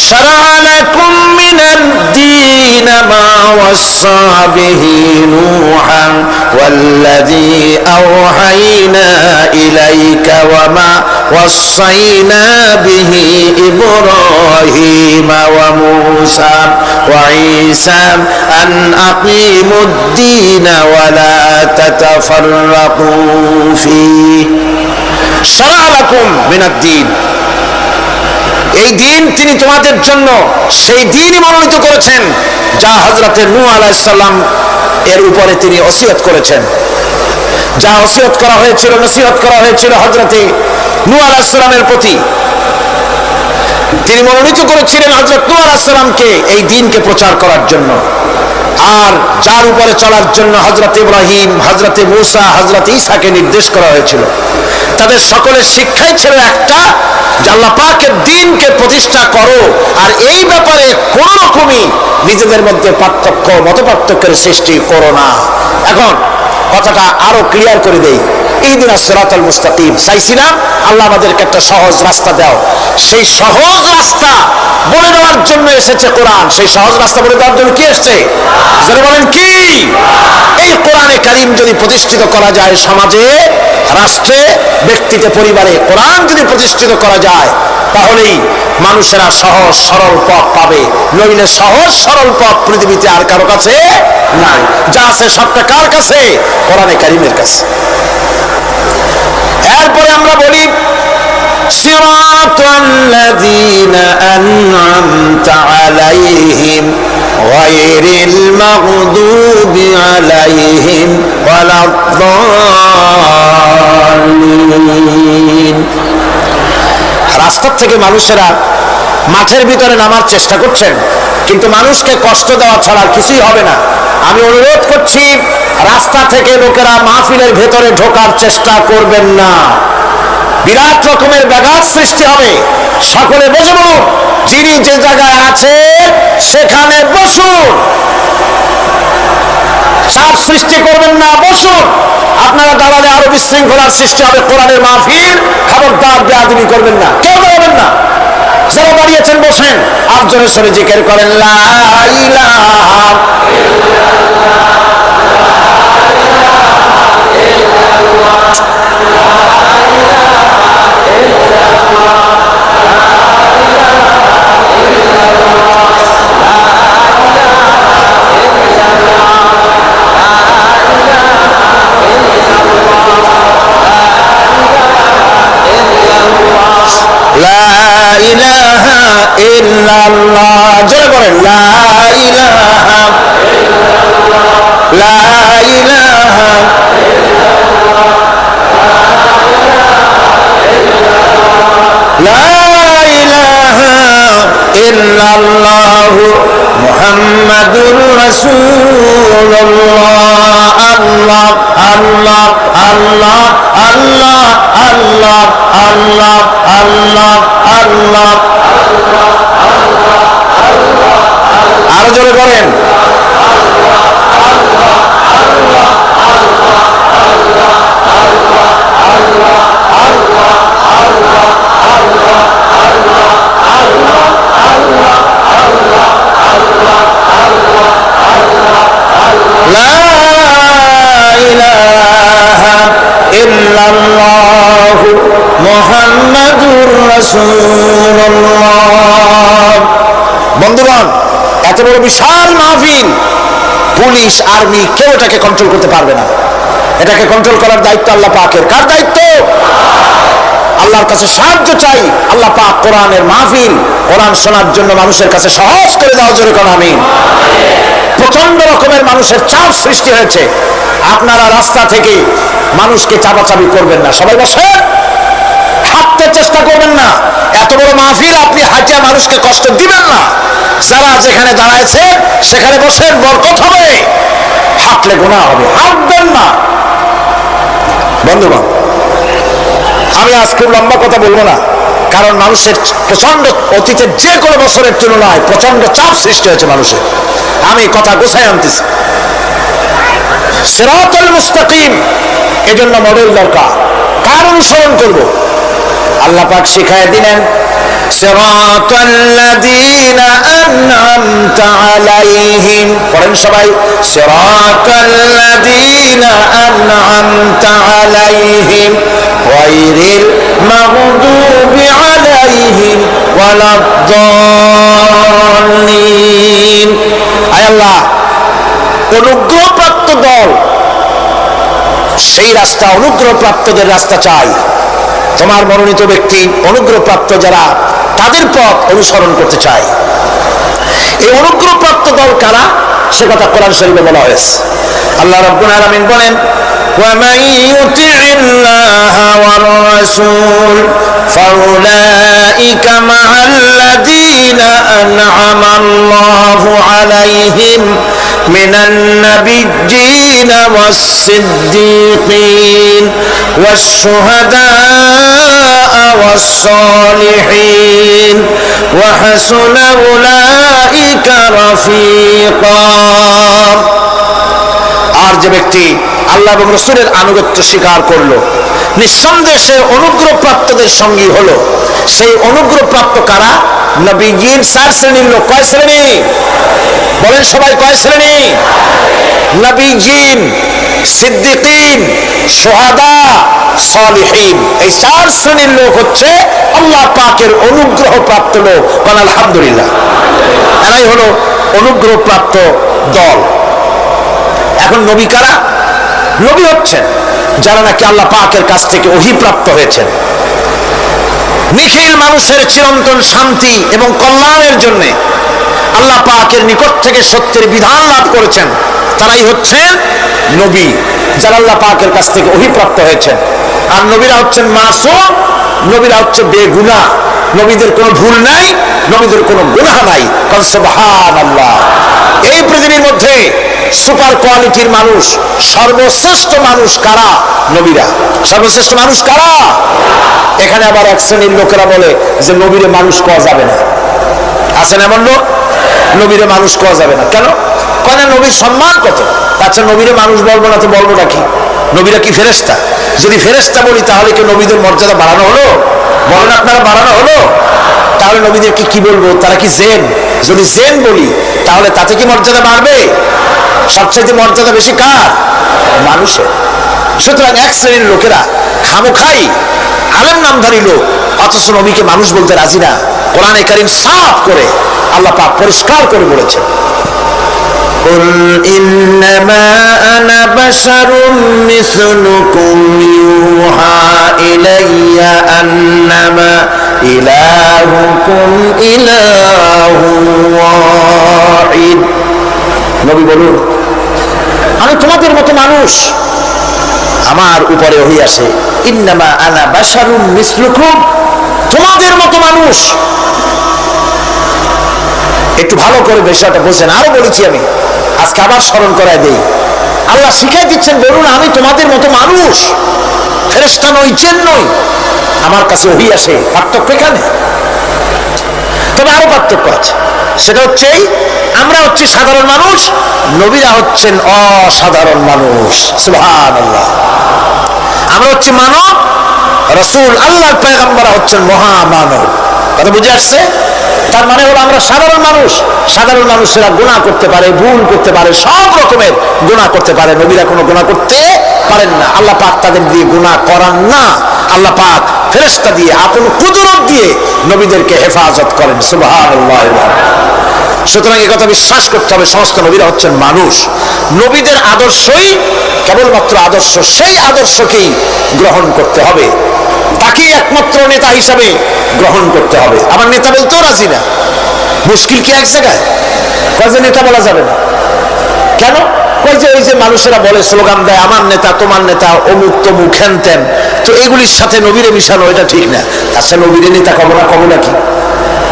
শারা'a লাকুম মিনাদ দীন মা ওয়াসসা বিহি নূহান ওয়াল্লাযী আওহাইনা ইলাইকা ওয়া মা ওয়াসাইনা বিহি ইব্রাহিম ওয়া মূসা ওয়া ঈসা আন আকিমুদ দীন ওয়া লা তাতাফাররাকু ফীহি। শারা'a লাকুম মিনাদ দীন, এই দিন তিনি তোমাদের জন্য সেই দিনই মনোনীত করেছেন যা হযরতে নূহ আলাইহিস সালাম এর উপরে তিনি ওসিয়ত করেছেন। যা ওসিয়ত করা হয়েছিল, নসিহত করা হয়েছিল হযরতে নূহ আলাইহিস সালামের প্রতি, তিনি মনোনীত করেছিলেন হযরত নূহ আলাইহিস সালামকে এই দ্বীনকে প্রচার করার জন্য। আর যার উপরে চলার জন্য হযরত ইব্রাহিম, হযরত মূসা, হযরত ঈসাকে নির্দেশ করা হয়েছিল। তাদের সকলের শিক্ষাই ছিল একটা, যে আল্লাহ পাকের দ্বীনকে প্রতিষ্ঠা করো, আর এই ব্যাপারে কোন রকমই নিজেদের মধ্যে পার্থক্য, মত পার্থক্যের সৃষ্টি করো না। এখন কথাটা আরো ক্লিয়ার করে দেই। ইহদিনাস সিরাতাল মুস্তাকিম চাইছিলাম, আল্লাহ আমাদেরকে একটা সহজ রাস্তা দাও। সেই সহজ রাস্তা বলে দেওয়ার জন্য এসেছে কোরআন। সেই সহজ রাস্তা বলে দেওয়ার জন্য কি এসেছে? যারা বলেন কি? এই কোরআনে কারীম যদি প্রতিষ্ঠিত করা যায় সমাজে, রাষ্ট্রে, ব্যক্তিতে, পরিবারে, কোরআন যদি প্রতিষ্ঠিত করা যায়, তাহলেই মানুষেরা সহজ সরল পথ পাবে। নইলে সহজ সরল পথ পৃথিবীতে আর কারো কাছে নাই। যা আছে সবটা কার কাছে? কোরআনে কারীমের কাছে। এরপরে আমরা বলি সিরাতাল্লাযীনা আন'আমতা আলাইহিম গায়রিল মাগদুবি আলাইহিম ওয়ালাদ-দাল্লিন। রাস্তা থেকে মানুষেরা মাঠের ভিতরে নামার চেষ্টা করছেন, কিন্তু মানুষকে কষ্ট দেওয়া ছাড়া কিছুই হবে না। আমি অনুরোধ করছি, রাস্তা থেকে লোকেরা মাহফিলের ভেতরে ঢোকার চেষ্টা করবেন না। বিরাট রকমের ব্যাঘাত সৃষ্টি হবে। সকলে বসে বলুন, যিনি যে জায়গায় আছে সেখানে বসুন, চাপ সৃষ্টি করবেন না, বসুন। আপনারা দাঁড়ালে আরো বিশৃঙ্খলার সৃষ্টি হবে। কোরআনের মাহফিল, খবরদার বেয়াদবি করবেন না, কেউ দাঁড়াবেন না। যারা দাঁড়িয়েছেন বসেন, আর জোরে সরে জিকির করেন লা ইলাহা ইল্লাল্লাহ। জোরে বলেন লা ইলাহা লা ইলাহা লা ইলাহা ইল্লাল্লাহ মুহাম্মাদুর রাসূলুল্লাহ। আল্লাহ আল্লাহ আল্লাহ আল্লাহ আল্লাহ আল্লাহ আল্লাহ আল্লাহ। আরো জোরে বলেন লা ইলাহা ইল্লাল্লাহ মুহাম্মাদুর রাসূলুল্লাহ। বন্ধুগণ, এত বড় বিশাল মাহফিল, পুলিশ, আর্মি কেউ এটাকে কন্ট্রোল করতে পারবে না। এটাকে কন্ট্রোল করার দায়িত্ব আল্লাহ পাকের। কার দায়িত্ব? আল্লাহর কাছে সাহায্য চাই। আল্লাহ পাক কোরআনের মাহফিল, কোরআন শোনার জন্য মানুষের কাছে সহজ করে দেওয়া, জোরে কোন আমিন। প্রচন্ড রকমের মানুষের চাপ সৃষ্টি হয়েছে। আপনারা রাস্তা থেকে মানুষকে চাপাচাপি করবেন না, সবাই বসেন, হাঁটতে চেষ্টা করবেন না। এত বড় মাহফিল, আপনি হাঁটিয়া মানুষকে কষ্ট দিবেন না। যারা যেখানে দাঁড়াইছে সেখানে বসেন, বরকত হবে। হাঁটলে গুনাহ হবে, হাঁটবেন না। বন্ধুগণ, আমি আজ খুব লম্বা কথা বলবো না, কারণ মানুষের প্রচন্ড অতীতের যে কোনো বছরের তুলনায় প্রচন্ড চাপ সৃষ্টি হয়েছে মানুষের। আমি কথা গোছায় আনতেছি। সিরাতুল মুস্তাকিম, এজন্য মডেল দরকার। কার অনুসরণ করব? আল্লাহ পাক শিখায় দিলেন, সিরাতাল্লাযীনা আন'আমতা আলাইহিম। পড়েন সবাই, সিরাতাল্লাযীনা আন'আমতা আলাইহিম গায়রিল মাগদুবি আলাইহিম ওয়ালাদ-দাল্লিন। আয় আল্লাহ, অনুগ্রহপ্রাপ্ত দল, সেই রাস্তা, অনুগ্রহপ্রাপ্তদের রাস্তা চাই। তোমার মনোনীত ব্যক্তি, অনুগ্রহপ্রাপ্ত যারা, তাদের পথ অনুসরণ করতে চাই। এই অনুগ্রহপ্রাপ্ত দল কারা, সে কথা কোরআন শরীফে বলা হয়েছে। আল্লাহ রাব্বুল আলামিন বলেন, وَمَن يُطِعِ اللَّهَ وَالرَّسُولَ فَأُولَئِكَ مَعَ الَّذِينَ أَنْعَمَ اللَّهُ عَلَيْهِمْ مِنَ النَّبِيِّينَ وَالصِّدِّيقِينَ وَالشُّهَدَاءِ وَالصَّالِحِينَ وَحَسُنَ أُولَئِكَ رَفِيقًا। আর যে ব্যক্তি আল্লাহ এবং রাসূলের আনুগত্য স্বীকার করলো, নিঃসন্দেহে সে অনুগ্রহপ্রাপ্তদের সঙ্গী হলো। সেই অনুগ্রহপ্রাপ্ত কারা? নবীগণ। 4 শ্রেণীর লোক। কয় শ্রেণী? বলেন সবাই, কয় শ্রেণী? নবীগণ, সিদ্দিকিন, শুহাদা, সালিহিন। এই 4 শ্রেণীর লোক হচ্ছে আল্লাহ পাকের অনুগ্রহপ্রাপ্ত লোক। বলেন আলহামদুলিল্লাহ। এরাই হলো অনুগ্রহপ্রাপ্ত দল। এখন নবী কারা? নবী হচ্ছেন যারা নাকি আল্লাহ পাকের কাছ থেকে ওহীপ্রাপ্ত হয়েছেন, নিখিল মানুষের চিরন্তন শান্তি এবং কল্যাণের জন্য আল্লাহ পাকের নিকট থেকে সত্যের বিধান লাভ করেছেন। তারাই হচ্ছেন নবী, যারা আল্লাহ পাকের কাছ থেকে ওহীপ্রাপ্ত হয়েছেন। আর নবীরা হচ্ছেন মাসুম, নবীরা হচ্ছে বেগুনাহ। নবীদের কোনো ভুল নাই, নবীদের কোনো গুনাহ নাই। কারণ সুবহানাল্লাহ, এই পৃথিবীর মধ্যে সুপার কোয়ালিটির মানুষ, সর্বশ্রেষ্ঠ মানুষ কারা? নবীরা। সর্বশ্রেষ্ঠ মানুষ কারা? এখানে আবার এক শ্রেণীর লোকেরা বলে যে নবীরে মানুষ কোয়া যাবে না। আছেন এমন লোক, নবীরে মানুষ কোয়া যাবে না। কেন? কেন? নবীর সম্মান কত। আচ্ছা, নবীরে মানুষ বলবো না তো বলবো নাকি? নবীরা কি ফেরেশতা? যদি ফেরেশতা বলি তাহলে কি নবীদের মর্যাদা বাড়ানো হলো? বলেন আপনারা, বাড়ানো হলো? তাহলে নবীদেরকে কি বলবো? তারা কি জেন? যদি জেন বলি তাহলে তাতে কি মর্যাদা বাড়বে? সবচেয়ে মর্যাদা বেশি কার? মানুষের। সুতরাং এক শ্রেণীর লোকেরা খামোখাই আলেম নামধারী লোক, অথচ নবীকে মানুষ বলতে রাজি না। কোরআনে কারীম সাফ করে আল্লাহ পাক পরিষ্কার করে বলেছেন, قُلْ إِنَّمَا أَنَا بَشَرٌ مِثْلُكُمْ يُوحَى إِلَيَّ أَنَّمَا إِلَٰهُكُمْ إِلَٰهٌ وَاحِدٌ। নবী বলুন, আমি তোমাদের মতো মানুষ, আমার উপরে ওহী আসে। ইন্নামা আনা বাশারুম মিসলুকুম, তোমাদের মতো মানুষ। একটু ভালো করে বিষয়টা বোঝেন। আরো বলেছি আমি, আজকে আবার স্মরণ করায় দেই। আল্লাহ শিখাই দিচ্ছেন, বলুন আমি তোমাদের মতো মানুষ, ফেরেশতা নই, জিন নই, আমার কাছে ওহী আসে। পার্থক্য এখানে। তবে আরো পার্থক্য আছে, সেটা হচ্ছে আমরা হচ্ছি সাধারণ মানুষ, নবীরা হচ্ছেন অসাধারণ মানুষ। সুবহানাল্লাহ। আমরা হচ্ছি মানব, রাসূল আল্লাহর পয়গম্বর হচ্ছেন মহামানব। কথা বুঝে আসছে? তার মানে হলো আমরা সাধারণ মানুষ। সাধারণ মানুষেরা গুনাহ করতে পারে, ভুল করতে পারে, সব রকমের গুনাহ করতে পারে। নবীরা কোনো গুনাহ করতে পারেন না। আল্লাহ পাক তাদের দিয়ে গুনাহ করান না। আল্লাহ পাক ফেরেশতা দিয়ে, আপন কুদরত দিয়ে নবীদেরকে হেফাজত করেন। সুবহানাল্লাহ। সুতরাং এই কথা বিশ্বাস করতে হবে, সমস্ত নবীরা হচ্ছেন মানুষ। নবীদের আদর্শই কেবলমাত্র আদর্শ, সেই আদর্শকেই গ্রহণ করতে হবে, তাকেই একমাত্র নেতা হিসাবে গ্রহণ করতে হবে। আমার নেতা বলতেও রাজি না। মুশকিল কি এক জায়গায়? কয় যে নেতা বলা যাবে না। কেন? কয় যে ওই যে মানুষেরা বলে, স্লোগান দেয়, আমার নেতা, তোমার নেতা, অমুক তমুক, হেন তেন। তো এগুলির সাথে নবীরে মিশানো এটা ঠিক না। তার সাথে নবীরে নেতা কব না, কব নাকি?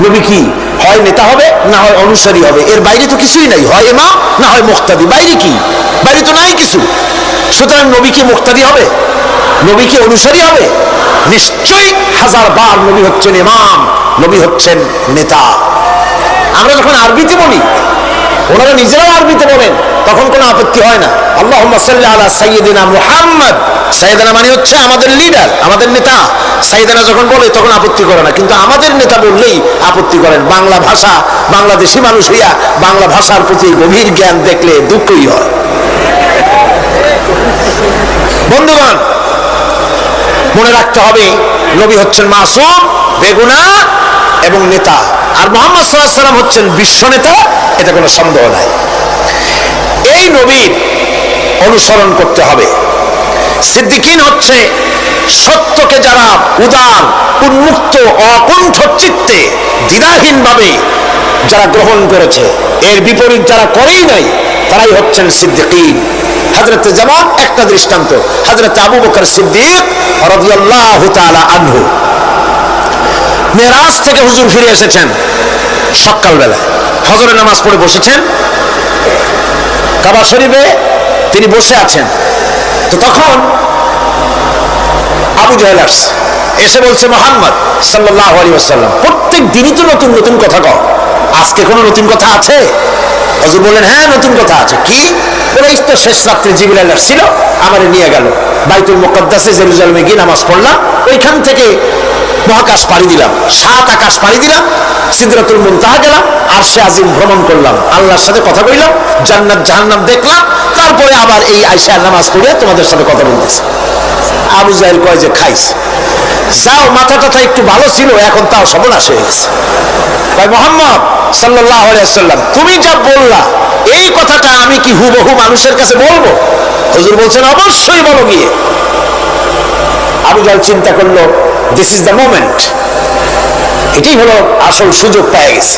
নবী কি হয় নেতা হবে না হয় অনুসারী হবে, এর বাইরে তো কিছুই নাই, হয় ইমাম না হয় মুক্তাদি, বাইরে কি? বাইরে তো নাই কিছু। সুতরাং নবী কি মুক্তাদি হবে? নবী কি অনুসারী হবে? নিশ্চয়ই হাজারবার নবী হচ্ছেন ইমাম, নবী হচ্ছেন নেতা। আমরা যখন আরবিতে বলি, ওনারা নিজেরাও আরবিতে বলেন, তখন কোনো আপত্তি হয় না। আল্লাহুম্মা সাল্লি আলা সাইয়্যিদিনা মুহাম্মদ, সাইয়্যিদিনা মানে হচ্ছে আমাদের লিডার, আমাদের নেতা। সাইয়্যিদিনা যখন বলে তখন আপত্তি করে না, কিন্তু আমাদের নেতা বললেই আপত্তি করেন। বাংলা ভাষা, বাংলাদেশি মানুষ হইয়া বাংলা ভাষার প্রতি গভীর জ্ঞান দেখলে দুঃখই হয়। বন্ধুগণ, মনে রাখতে হবে নবী হচ্ছেন মাসুম, বেগুনাহ এবং নেতা, আর মুহাম্মদ সাল্লাল্লাহু আলাইহি ওয়াসাল্লাম হচ্ছেন বিশ্ব নেতা, এটা কোনো সন্দেহ নাই। এই নবীর অনুসরণ করতে হবে। সিদ্দিকিন হচ্ছে সত্যকে যারা উদার, উন্মুক্ত, অকুণ্ঠ চিত্তে, দ্বিধাহীনভাবে যারা গ্রহণ করেছে, এর বিপরীত যারা করেই নাই, তারাই হচ্ছেন সিদ্দিকিন। হযরত, যেমন একটা দৃষ্টান্ত, হযরত আবু বকর সিদ্দিক রাদিয়াল্লাহু তাআলা আনহু, মেরাজ থেকে হুজুর ফিরে এসেছেন সকালবেলা, ফজরের নামাজ পড়ে বসেছেন কাবা শরীফে, তিনি বসে আছেন। তো তখন আবু জাহেল আসছে, এসে বলছে, মুহাম্মদ সাল্লাল্লাহু আলাইহি ওয়াসাল্লাম, প্রত্যেক দিনই তো নতুন নতুন কথা কও, আজকে কোনো নতুন কথা আছে? হুজুর বললেন, হ্যাঁ নতুন কথা আছে। কি? বলে, এই তো শেষ রাত্রে জিবরাইল আসছিল, আমারে নিয়ে গেল বাইতুল মুকাদ্দাসে, জেরুজালেমে গিয়ে নামাজ পড়লাম, ওইখান থেকে মহাকাশ পাড়ি দিলাম, 7 আকাশ পাড়ি দিলাম, সিদরাতুল মুনতাহা গেলাম, আরশে আজিম ভ্রমণ করলাম, আল্লাহর সাথে কথা কইলাম, জান্নাত জাহান্নাম দেখলাম, তারপরে আবার এই আয়েশা নামাজ পড়ে তোমাদের সাথে কথা বলতেছি। আবু জাহেল কয় যে, খাইস, যাও, মাথা টাথা একটু ভালো ছিল, এখন তাও সর্বনাশ হয়ে গেছে। ভাই মুহাম্মদ সাল্লাল্লাহু আলাইহি ওয়াসাল্লাম, তুমি যা বললা এই কথাটা আমি কি হুবহু মানুষের কাছে বলবো? হুজুর বলছেন, অবশ্যই বলো গিয়ে। আবু জাহেল চিন্তা করলো, দিস ইজ দ্য মোমেন্ট, এটাই হলো আসল সুযোগ পেয়ে গেছে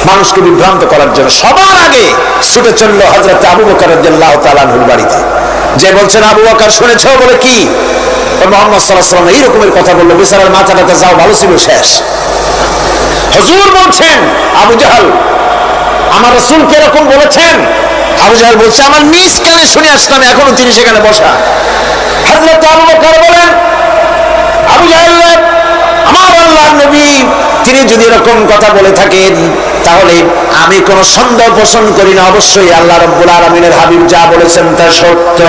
মানুষকে বিভ্রান্ত করার জন্য। সবার আগে ছুটে চললো হযরত আবু বকর রাদিয়াল্লাহু তাআলা আনহুর বাড়িতে, যে বলছেন, আবু বকর শুনেছ? বলে, কি? মুহাম্মদ সাল্লাল্লাহু আলাইহি ওয়াসাল্লাম এই রকমের কথা বললো, বিচারের মাথাটাতে যাও ভালো ছিল, শেষ। হুজুর বলছেন, আবু জাহেল, আমার রাসূল কি এরকম বলেছেন? আবু জাহেল বলছে, আমার নিজ কানে শুনে আসলাম, এখনো তিনি সেখানে বসা। হযরত আবু বকর বলেন, আবু জাহেল, আমার আল্লাহর নবী তিনি যদি এরকম কথা বলে থাকেন, তাহলে আমি কোনো সন্দেহ পোষণ করি না, অবশ্যই আল্লাহ রাব্বুল আলামিনের হাবিব যা বলেছেন তা সত্য।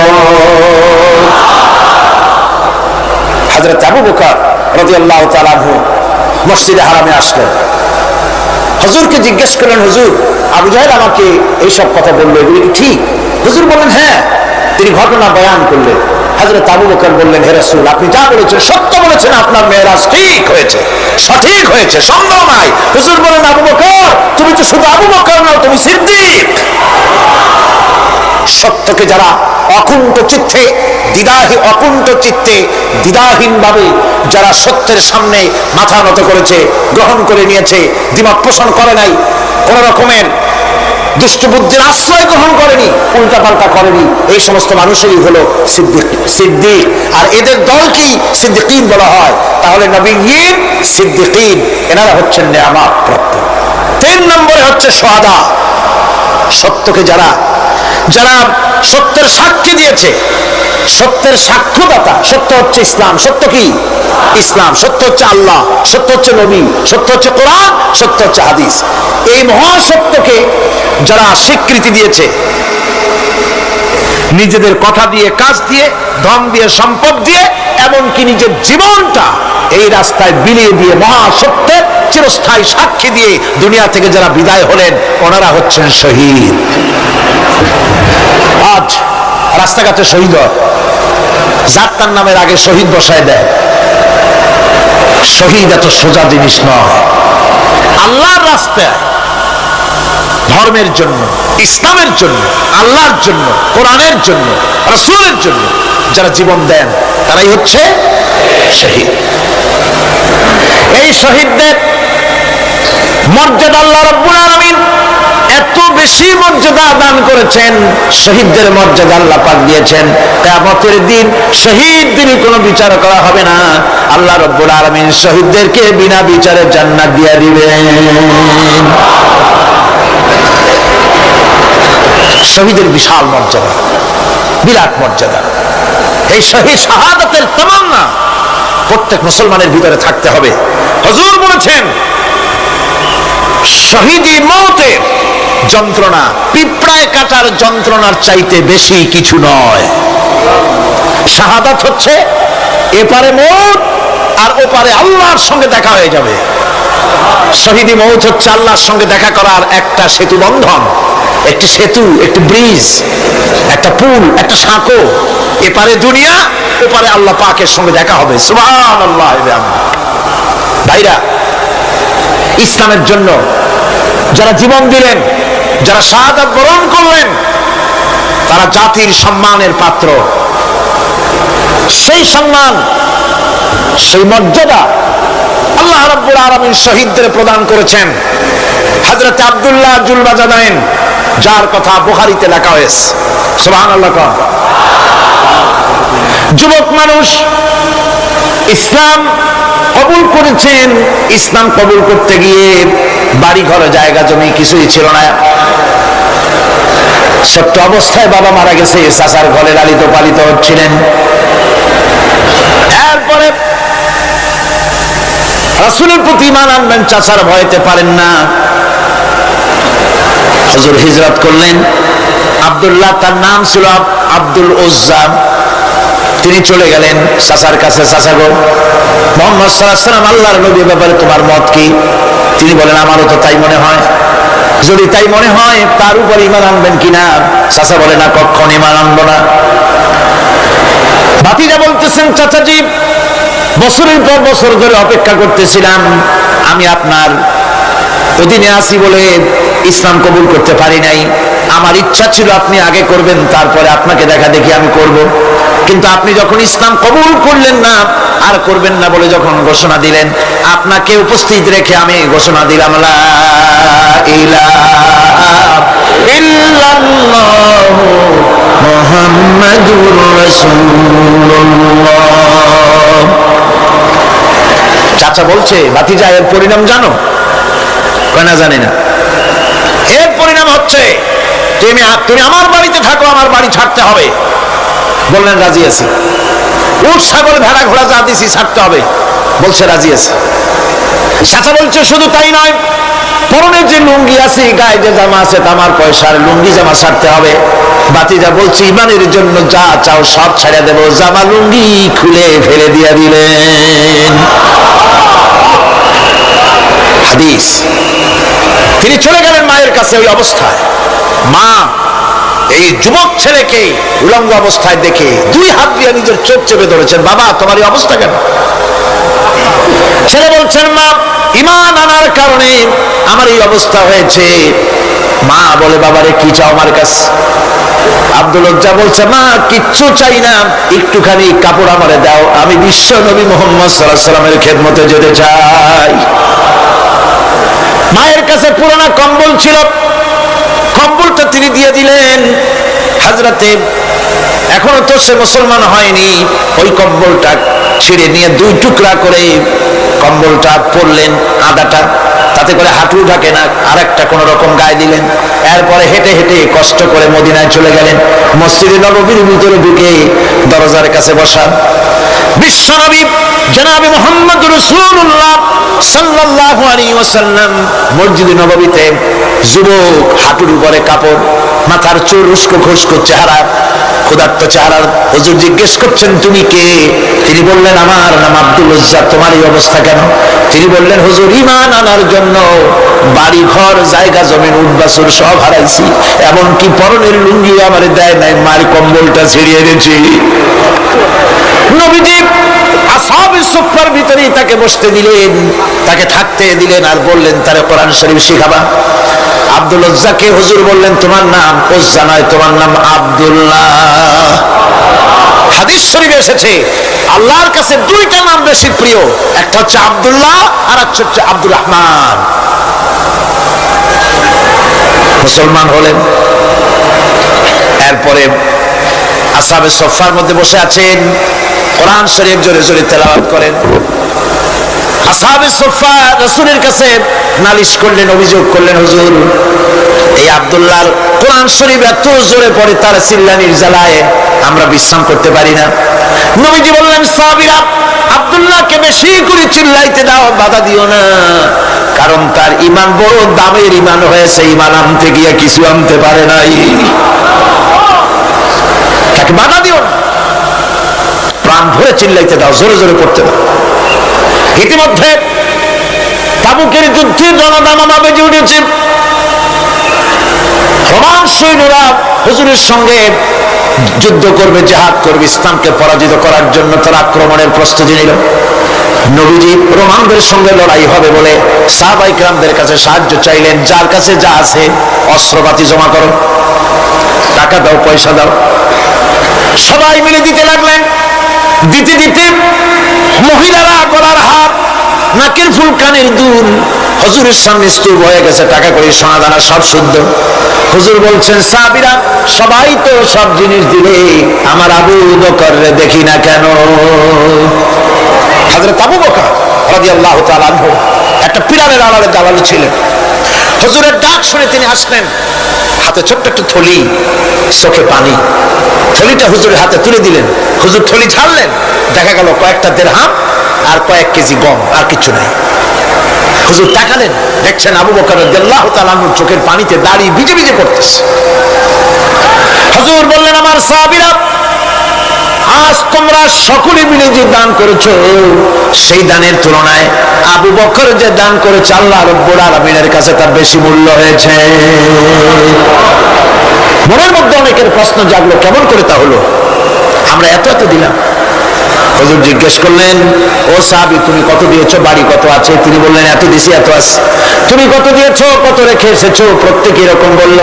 হযরত আবু বকর রাদিয়াল্লাহু তাআলা আনহু মসজিদে হারামে আসলেন, হুজুরকে জিজ্ঞেস করলেন, হুজুর, আবু জাহেল আমাকে এইসব কথা বললো, এগুলি কি ঠিক? হুজুর বললেন, হ্যাঁ। তিনি ঘটনা বয়ান করলেন। হযরত আবু বকর বললেন, হে রাসূল, আপনি যা বলেছেন সত্য বলেছেন, আপনার মেরাজ ঠিক হয়েছে, সঠিক হয়েছে, সন্দেহ নাই। হুজুর বলেন, আবু বকর, তুমি তো শুধু আবু বকর নও, তুমি সিদ্দিক। সত্যকে যারা অকুণ্ঠ চিত্তে, অকুণ্ঠ চিত্তে, দ্বিধাহীন ভাবে যারা সত্যের সামনে মাথা নত করেছে, গ্রহণ করে নিয়েছে, দ্বিমত পোষণ করে নাই, কোন রকমের দুষ্ট বুদ্ধির আশ্রয় গ্রহণ করেনি, উল্টাপাল্টা করেনি, এই সমস্ত মানুষেরই হলো সিদ্দিক। আর এদের দলকেই সিদ্দিকিন বলা হয়। তাহলে নবীয়্যিন, সিদ্দিকিন, এনারা হচ্ছেন নেয়ামত প্রাপ্ত। 3 নম্বরে হচ্ছে শুহাদা, সত্যকে যারা সত্যের সাক্ষী দিয়েছে, সত্যের সাক্ষ্যদাতা। সত্য হচ্ছে ইসলাম। সত্য কি? ইসলাম। সত্য হচ্ছে আল্লাহ, সত্য হচ্ছে নবী, সত্য হচ্ছে কোরআন, সত্য হচ্ছে হাদিস। এই মহাসত্যকে যারা স্বীকৃতি দিয়েছে, নিজেদের কথা দিয়ে, কাজ দিয়ে, ধন দিয়ে, সম্পদ দিয়ে, এমনকি নিজের জীবনটা এই রাস্তায় বিলিয়ে দিয়ে মহাসত্যের চিরস্থায়ী সাক্ষী দিয়ে দুনিয়া থেকে যারা বিদায় হলেন, ওনারা হচ্ছেন শহীদ। আজ রাস্তাঘাটে শহীদ হয়, যার তার নামের আগে শহীদ বসায় দেয়। শহীদ এত সোজা জিনিস নয়। আল্লাহর রাস্তায়, ধর্মের জন্য, ইসলামের জন্য, আল্লাহর জন্য, কোরআনের জন্য, রাসূলের জন্য যারা জীবন দেন, তারাই হচ্ছে শহীদ। এই শহীদদের মর্যাদা আল্লাহ রাব্বুল আলামিন এত বেশি মর্যাদা দান করেছেন, শহীদদের মর্যাদা আল্লাহ পাক দিয়েছেন। কিয়ামতের দিন শহীদদের কোনো বিচার করা হবে না, আল্লাহ রাব্বুল আলামিন শহীদদেরকে বিনা বিচারে জান্নাত দিয়ে দিবেন। শহীদের বিশাল মর্যাদা, বিরাট মর্যাদা। এই শহীদ শাহাদাতের তামান্না প্রত্যেক মুসলমানের ভিতরে থাকতে হবে। হুজুর বলেছেন শহীদি মওতের যন্ত্রণা পিঁপড়ায় কাটার যন্ত্রণার চাইতে বেশি কিছু নয়। শাহাদাত হচ্ছে এপারে মওত আর ওপারে আল্লাহর সঙ্গে দেখা হয়ে যাবে। শহীদি মওত হচ্ছে আল্লাহর সঙ্গে দেখা করার একটা সেতু বন্ধন, একটি সেতু, একটি ব্রিজ, একটা পুল, একটা সাঁকো। এপারে দুনিয়া, ওপারে আল্লাহ পাকের সঙ্গে দেখা হবে। সুবহানাল্লাহ। ভাইরা, ইসলামের জন্য যারা জীবন দিলেন, যারা শাহাদাত বরণ করলেন, তারা জাতির সম্মানের পাত্র। সেই সম্মান, সেই মর্যাদা আল্লাহ রাব্বুল আলামিন শহীদদের প্রদান করেছেন। হযরত আব্দুল্লাহ জুলবাজাদাইন, যার কথা বুখারীতে লেখা হয়েছে। সুবহানাল্লাহ। যুবক মানুষ ইসলাম কবুল করেছেন। ইসলাম কবুল করতে গিয়ে বাড়ি ঘর জায়গা জমি কিছুই ছিল না। ছোট্ট অবস্থায় বাবা মারা গেছে, চাচার ঘরে লালিত পালিত হচ্ছিলেন। এরপরে রাসূলের প্রতি ঈমান আনবেন, চাচার ভয়তে পারেন না। হুজুর হিজরত করলেন। আব্দুল্লাহ, তার নাম ছিল আব্দুল উজ্জা। তিনি চলে গেলেন চাচার কাছে। চাচা গো, মুহাম্মদ সাল্লাল্লাহু আলাইহি ওয়াসাল্লাম আল্লাহর নবীর ব্যাপারে তোমার মত কি? তিনি বলেন আমারও তো তাই মনে হয়। যদি তাই মনে হয় তার উপর ঈমান আনবেন কিনা? চাচা বলে না, কখনো ঈমান আনবো না। ভাতিজা বলতেছেন চাচাজি, বছরের পর বছর ধরে অপেক্ষা করতেছিলাম, আমি আপনার অধীনে আছি বলে ইসলাম কবুল করতে পারি নাই। আমার ইচ্ছা ছিল আপনি আগে করবেন, তারপরে আপনাকে দেখা দেখি আমি করব। কিন্তু আপনি যখন ইসলাম কবুল করলেন না আর করবেন না বলে যখন ঘোষণা দিলেন, আপনাকে উপস্থিত রেখে আমি ঘোষণা দিলাম লা ইলাহা ইল্লাল্লাহু মুহাম্মাদুর রাসূলুল্লাহ। চাচা বলছে, ভাতিজা এর পরিণাম জানো? কয় না, জানি না। এর পরিণাম হচ্ছে তুমি আমার বাড়িতে থাকো, আমার বাড়ি ছাড়তে হবে। বললেন রাজি আছি। উট ছাগল ভেড়া ঘোড়া যা দিছি ছাড়তে হবে, বলছে রাজি আছে। চাচা বলছে শুধু তাই নয়, পরনে যে লুঙ্গি আছে, গায়ে যে জামা আছে, তামার পয়সার লুঙ্গি জামা ছাড়তে হবে। ভাতিজা বলছে ঈমানের জন্য যা চাও সব ছেড়ে দেব। জামা লুঙ্গি খুলে ফেলে দিয়ে দিলেন। হাদিস। তিনি চলে গেলেন মায়ের কাছে ওই অবস্থায়। মা এই যুবক ছেলেকে উলঙ্গ অবস্থায় দেখে দুই হাত দিয়ে নিজের চোখ চেপে ধরেছেন। বাবা, তোমার এই অবস্থা কেন? ছেলে বলছেন, মা, ঈমান আনার কারণে আমার এই অবস্থা হয়েছে। মা বলে, বাবারে কি চাও আমার কাছে? আব্দুল উজ্জা বলছে, মা কিচ্ছু চাই না, একটুখানি কাপড় আমারে দাও, আমি বিশ্ব নবী মুহাম্মদ সাল্লাল্লাহু আলাইহি ওয়াসাল্লামের খেদমতে যেতে চাই। মায়ের কাছে পুরানা কম্বল ছিল, কম্বলটা তিনি দিয়ে দিলেন। হযরতে এখনো তো সে মুসলমান হয়নি, ওই কম্বলটা ছিঁড়ে নিয়ে দুই টুকরা করে কম্বলটা পরলেন, আদাটা, তাতে করে হাঁটু ঢাকে না, আর একটা কোন রকম গায়ে দিলেন। এরপরে হেঁটে হেঁটে কষ্ট করে মদিনায় চলে গেলেন। মসজিদে নববীর ভিতরে ঢুকে দরজার কাছে বসা বিশ্বনবী জনাবে মুহাম্মদ রাসূলুল্লাহ সাল্লাল্লাহু আলাইহি ওয়াসাল্লাম মসজিদে নববীতে যুবক, হাঁটুর উপরে কাপড়, মাথার চুল উস্কো খুস্কো চেহারা, ক্ষুধার্ত চেহারা। হুজুর জিজ্ঞেস করছেন, তুমি কে? তিনি বললেন, আমার নাম আব্দুল উজ্জা। তোমার এই অবস্থা কেন? তিনি বললেন, হুজুর ঈমান আনার জন্য বাড়ি ঘর জায়গা জমিন উট বাছুর সব হারাইছি, এমনকি পরনের লুঙ্গি আমারে দেয় নাই, মায়ের কম্বলটা ছিঁড়িয়ে গেছি। নবীজি আসহাবে সুফফার ভিতরেই তাকে বসতে দিলেন, তাকে থাকতে দিলেন, আর বললেন তারে কোরআন শরীফ শিখাবা। আব্দুল উজ্জাকে হুজুর বললেন, তোমার নাম উজ্জা নয়, তোমার নাম আব্দুল্লাহ। হাদিস শরীফে এসেছে আল্লাহর কাছে দুইটা নাম বেশি প্রিয়, একটা হচ্ছে আব্দুল্লাহ আর একটা হচ্ছে আব্দুর রহমান। মুসলমান হলেন। এরপরে আসহাবে সফার মধ্যে বসে আছেন, কোরআন শরীফ জোরে জোরে তেলাওয়াত করেন। আসহাবে সফা রাসূলের কাছে নালিশ করলেন, অভিযোগ করলেন, হুজুর এই আব্দুল্লাহর কোরআন শরীফ এত জোরে পড়ে, তার চিল্লানির জ্বালায় আমরা বিশ্রাম করতে পারি না। নবীজি বললেন, সাহাবীরা আব্দুল্লাহকে বেশি করে চিল্লাইতে দাও, বাধা দিও না, কারণ তার ঈমান বড় দামের ঈমান হয়েছে, ঈমান আনতে গিয়ে কিছু আনতে পারে নাই, তাকে বাধা দিও না, প্রাণ ভরে চিল্লাইতে দাও, জোরে জোরে পড়তে দাও। ইতিমধ্যে তাবুকের যুদ্ধের রণদামামা বেজে উঠেছে। রোমান সৈন্যরা হুজুরের সঙ্গে যুদ্ধ করবে, জিহাদ করবে, ইসলামকে পরাজিত করার জন্য তারা আক্রমণের প্রস্তুতি নিল। নবীজি রোমানদের সঙ্গে লড়াই হবে বলে সাহাবায়ে কেরামদের কাছে সাহায্য চাইলেন, যার কাছে যা আছে অস্ত্রপাতি জমা করো, টাকা দাও, পয়সা দাও। সবাই মিলে দিতে লাগলেন। দিতে দিতে মহিলারা গলার হার, নাকের ফুল, কানের দুল হুজুরের সামনে স্তূপ হয়ে গেছে, টাকা করি, সোনা দানা সব শুদ্ধ। হুজুর বলছেন, সাহাবীরা সবাই তো সব জিনিস দিলে, আমার আবু বকর রে দেখি না কেন? হযরত আবু বকর রাদিয়াল্লাহু তাআলা আনহু একটা পিরানের আড়ালে দালালি ছিলেন। হুজুরের ডাক শুনে তিনি আসলেন, হাতে ছোট্ট একটা থলি, চোখে পানি। থলিটা হুজুরের হাতে তুলে দিলেন। হুজুর থলি ছাড়লেন, দেখা গেল কয়েকটা দিরহাম আর কয়েক কেজি গম, আর কিছু নাই। হুজুর তাকালেন, দেখছেন আবু বকর রাদিয়াল্লাহু তাআলা আনহুর চোখের পানিতে দাড়ি ভিজে ভিজে পড়তেছে। হুজুর বললেন, আমার সাহাবীরা আজ তোমরা সকলে মিলে যে দান করেছো, সেই দানের তুলনায় আবু বকর যে দান করেছে আল্লাহ রাব্বুল আলামিনের কাছে তার বেশি মূল্য হয়েছে। মনের মধ্যে অনেকের প্রশ্ন জাগলো, কেমন করে তা হলো? আমরা এত এত দিলাম। হুজুর জিজ্ঞেস করলেন, ও সাহাবী তুমি কত দিয়েছো, বাড়ি কত আছে? তিনি বললেন, এত দিছি, এত আছে। তুমি কত দিয়েছো, কত রেখে এসেছো? প্রত্যেকে এরকম বলল।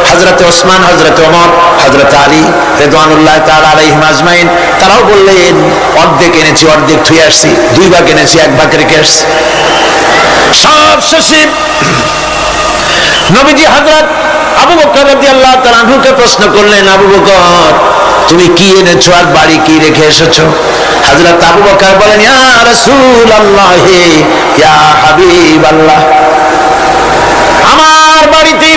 হযরতে ওসমান, হযরতে ওমর, হযরতে আলী রিদওয়ানুল্লাহ তাআলা আলাইহিম আজমাইন, তারাও বললেন, অর্ধেক এনেছি, অর্ধেক থুয়ে আসছি, 2 ভাগ এনেছি, 1 ভাগ রেখে আসছি। সব শেষে নবীজি হযরত আবু বকর রাদিয়াল্লাহু তাআলা আনহুকে প্রশ্ন করলেন, আবু বকর তুমি কি এনেছো আর বাড়ি কি রেখে এসেছো? হযরত আবু বকর বলেন, ইয়া রাসূলুল্লাহ, ইয়া হাবিবাল্লাহ, আমার বাড়িতে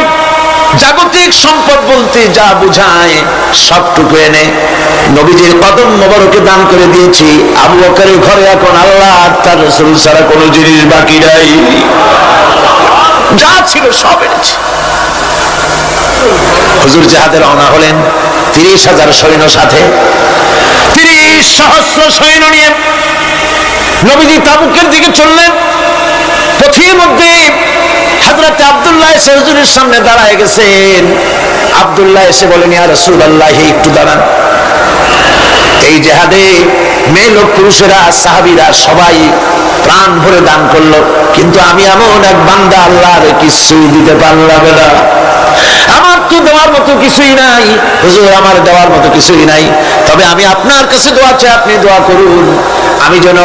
জাগতিক সম্পদ বলতে যা বোঝায় সবটুকু এনে নবীজির কদম মোবারকে দান করে দিয়েছি। আবু বকরের ঘরে এখন আল্লাহ আর তার রাসূল ছাড়া কোনো জিনিস বাকি নাই, যা ছিল সব এনেছি। হুজুর জিহাদে রওনা হলেন 30,000 সৈন্য সাথে, 30 সহস্র সৈন্য নিয়ে নবীজি তাবুকের দিকে চললেন। পথের মধ্যে হযরত আব্দুল্লাহ এসে হুজুরের সামনে দাঁড়ায় গেছেন। আব্দুল্লাহ এসে বলেন, ইয়া রাসূলুল্লাহ, একটু দাঁড়ান। এই জিহাদে মেয়ে লোক পুরুষেরা সাহাবীরা সবাই প্রাণ ভরে দান করলো, কিন্তু আমি এমন এক বান্দা, আল্লাহর কিছুই দিতে পারলাম না। আমার তো দেওয়ার মতো কিছুই নাই হুজুর, আমার দেওয়ার মতো কিছুই নাই। তবে আমি আপনার কাছে দোয়া চাই, আপনি দোয়া করুন, আমি যেন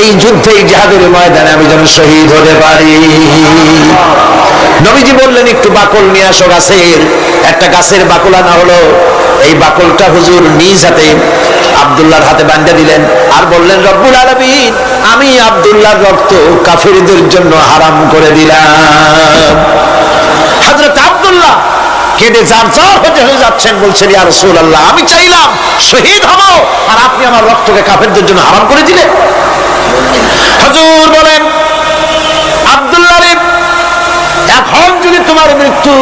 এই যুদ্ধে, এই জিহাদের ময়দানে আমি যেন শহীদ হতে পারি। নবীজি বললেন, একটু বাকল নিয়ে আসো গাছের। একটা গাছের বাকল আনা হলো। এই বাকলটা হুজুর নিজ হাতে আব্দুল্লাহর হাতে বাঁধা দিলেন আর বললেন, রব্বুল আলামিন, আমি আব্দুল্লাহর রক্ত কাফিরদের জন্য হারাম করে দিলাম। হযরত আব্দুল্লাহ কেঁদে জারজার হয়ে যাচ্ছেন, বলছেন, ইয়া রাসূলুল্লাহ, আমি চাইলাম শহীদ হব, আর আপনি আমার রক্তকে কাফেরদের জন্য হারাম করে দিলেন। হুজুর বলেন, আব্দুল্লাহ রে, এখন যদি তোমার মৃত্যু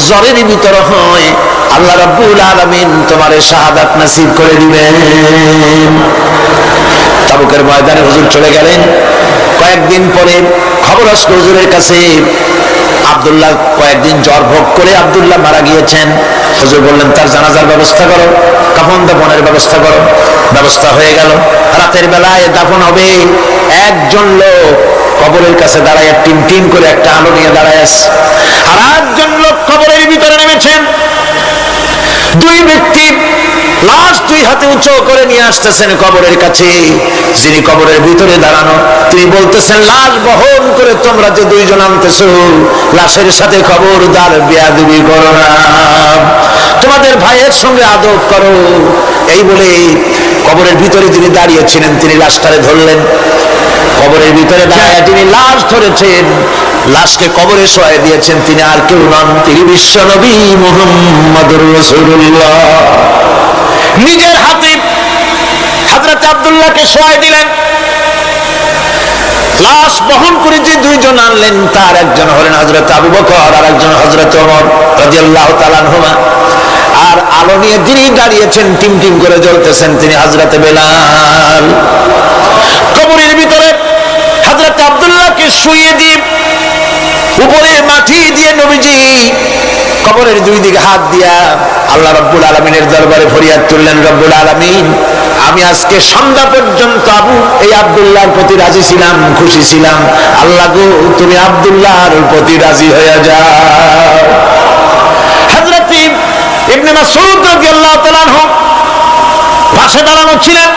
জ্বরের ভিতর হয়, আল্লাহ রাব্বুল আলামিন তোমার শাহাদাত নসিব করে দিবেন। তাবুকের ময়দানে হুজুর চলে গেলেন। কয়েকদিন পরে খবর আসলো হুজুরের কাছে, আব্দুল্লাহ কয়েকদিন জ্বর ভোগ করে আব্দুল্লাহ মারা গিয়েছেন। হুজুর বললেন, তার জানাজার ব্যবস্থা করো, কাফন দাফনের ব্যবস্থা করো। ব্যবস্থা হয়ে গেল। রাতের বেলায় দাফন হবে। একজন লোক কবরের কাছে দাঁড়ায় টিম টিম করে একটা আলো নিয়ে দাঁড়ায় আছে, আর একজন লোক কবরের ভিতরে নেমেছেন। 2 ব্যক্তি লাশ 2 হাতে উঁচু করে নিয়ে আসতেছেন কবরের কাছে। যিনি কবরের ভিতরে দাঁড়ানো, তিনি তিনি বলতেছেন, লাশ বহন করে তোমরা যে দুইজন আনতেছো, লাশের সাথে খবরদার বেয়াদবি করো না, তোমাদের ভাইয়ের সঙ্গে আদব করো। এই বলে কবরের ভিতরে তিনি দাঁড়িয়েছিলেন, তিনি লাশটারে ধরলেন। কবরের ভিতরে দাঁড়িয়ে তিনি লাশ ধরেছেন, লাশকে কবরে শোয়াই দিয়েছেন। তিনি আর কেউ নন, তিনি বিশ্ব নবী মুহাম্মদুর রাসূলুল্লাহ। নিজের হাতে হযরত আব্দুল্লাহকে শোয়াই দিলেন। লাশ বহন করে যে দুইজন আনলেন, তার একজন হলেন হযরত আবু বকর আর একজন হযরত ওমর রাদিয়াল্লাহু তাআলা আনহুমা। আর আলো নিয়ে যিনি দাঁড়িয়েছেন, টিম টিম করে জ্বলতেছেন, তিনি হযরত বেলাল। কবরের ভিতরে হযরত আব্দুল্লাহকে শুইয়ে দিয়ে উপরে মাটি দিয়ে নবীজি কবরের দুই দিকে হাত দিয়া আল্লাহ রাব্বুল আলামিনের দরবারে ফরিয়াদ তুললেন, রব্বুল আলামিন, আমি আজকে সন্ধ্যা পর্যন্ত এই আব্দুল্লাহর প্রতি রাজি ছিলাম, খুশি ছিলাম। আল্লাহ গো, তুমি আব্দুল্লাহর প্রতি রাজি হয়ে যাও। হযরত ইবনে মাসউদ রাদিয়াল্লাহু তাআলা আনহু পাশে দাঁড়ানো ছিলেন,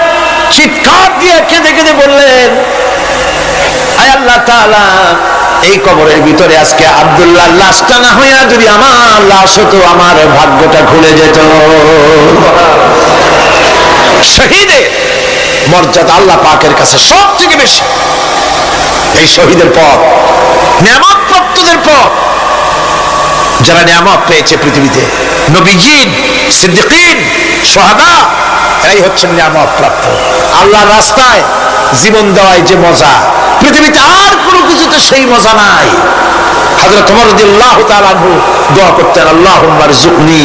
চিৎকার দিয়ে কেঁদে কেঁদে বললেন, আয় আল্লাহ তাআলা, এই কবরের ভিতরে আজকে আব্দুল্লাহর লাশটা না হইয়া যদি আমার লাশ হতো, আমার ভাগ্যটা খুলে যেত। শহীদের মর্যাদা আল্লাহ পাকের কাছে সব থেকে বেশি। এই শহীদের পথ, নিয়ামত প্রাপ্তদের পথ, যারা নিয়ামত পেয়েছে পৃথিবীতে, নবীজিন, সিদ্দিকিন, শুহাদা, এরাই হচ্ছেন নিয়ামত প্রাপ্ত। আল্লাহর রাস্তায় জীবন দেওয়ায় যে মজা, পৃথিবীতে আর কোনো কিছুতে সেই মজা নাই। হযরত ওমর রাদিয়াল্লাহু তাআলা আনহু দোয়া করতেন, আল্লাহুম্মা রযুকনি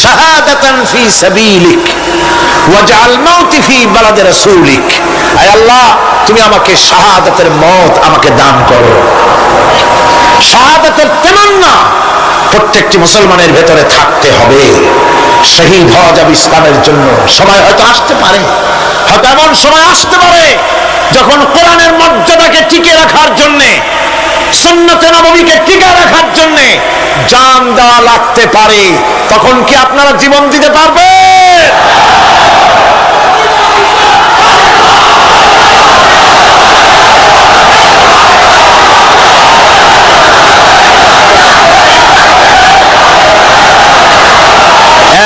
শাহাদাতান ফি সাবিলিক ওয়াজআল মাউতি ফি বালাদি রাসূলিক। আয় আল্লাহ, তুমি আমাকে শাহাদাতের মওত আমাকে দান করো। শাহাদাতের তামান্না প্রত্যেকটি মুসলমানের ভেতরে থাকতে হবে। শহীদ হওয়া যাবে ইসলামের জন্য। সময় হয়তো আসতে পারে, হয়তো এমন সময় আসতে পারে যখন কোরআনের মর্যাদাকে টিকে রাখার জন্য, সুন্নতে নববীকে টিকে রাখার জন্য জান দেওয়া লাগতে পারে। তখন কি আপনারা জীবন দিতে পারবেন?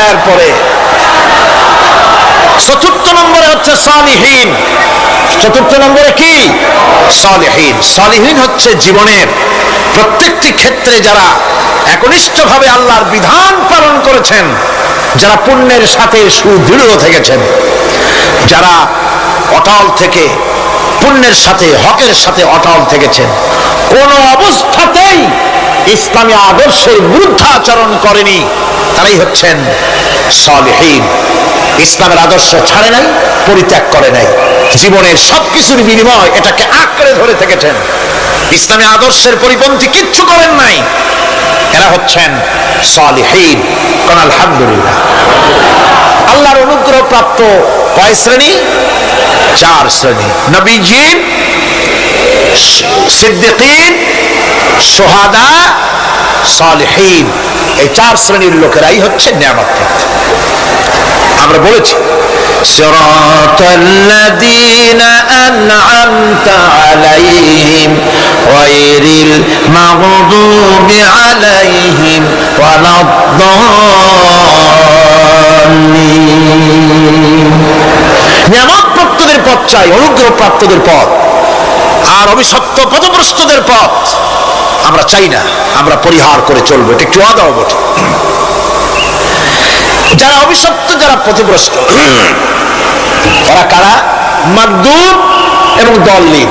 এরপরে চতুর্থ নম্বরে হচ্ছে সালিহিন। চতুর্থ নম্বরে কি? সালিহিন। সালিহিন হচ্ছে জীবনের প্রত্যেকটি ক্ষেত্রে যারা একনিষ্ঠভাবে আল্লাহর বিধান পালন করেছেন, যারা পুণ্যের সাথে সুদৃঢ় থেকেছেন, যারা অটল থেকে পুণ্যের সাথে, হকের সাথে অটল থেকেছেন, কোন অবস্থাতেই ইসলামী আদর্শের বিরুদ্ধাচরণ করেনি, তারাই হচ্ছেন সালিহিন। ইসলামের আদর্শ ছাড়ে নাই, পরিত্যাগ করে নাই, জীবনের সবকিছুর বিনিময় এটাকে আঁকড়ে ধরে থেকেছেন, ইসলামী আদর্শের পরিপন্থী কিচ্ছু করেন নাই। এরা হচ্ছেন সালিহিন। কোন আলহামদুলিল্লাহ। আল্লাহর অনুগ্রহ প্রাপ্ত কয় শ্রেণী? 4 শ্রেণী। নবীজিন, সিদ্দিকিন, শুহাদা, সালিহিন, এই 4 শ্রেণীর লোকেরাই হচ্ছে নিয়ামত প্রাপ্ত। আমরা বলেছি সিরাতাল্লাযীনা আন'আমতা আলাইহিম গায়রিল মাগদুবি আলাইহিম ওয়ালাদ-দাল্লিন। নিয়ামত প্রাপ্তদের পথ চাই, অনুগ্রহ প্রাপ্তদের পথ, আর অভিশপ্ত পথভ্রষ্টদের পথ আমরা চাই না, আমরা পরিহার করে চলবো। এটা একটু আদাও বটে। যারা অভিশপ্ত, যারা পথভ্রষ্ট, তারা কারা? মাগদুব এবং দল্লিন।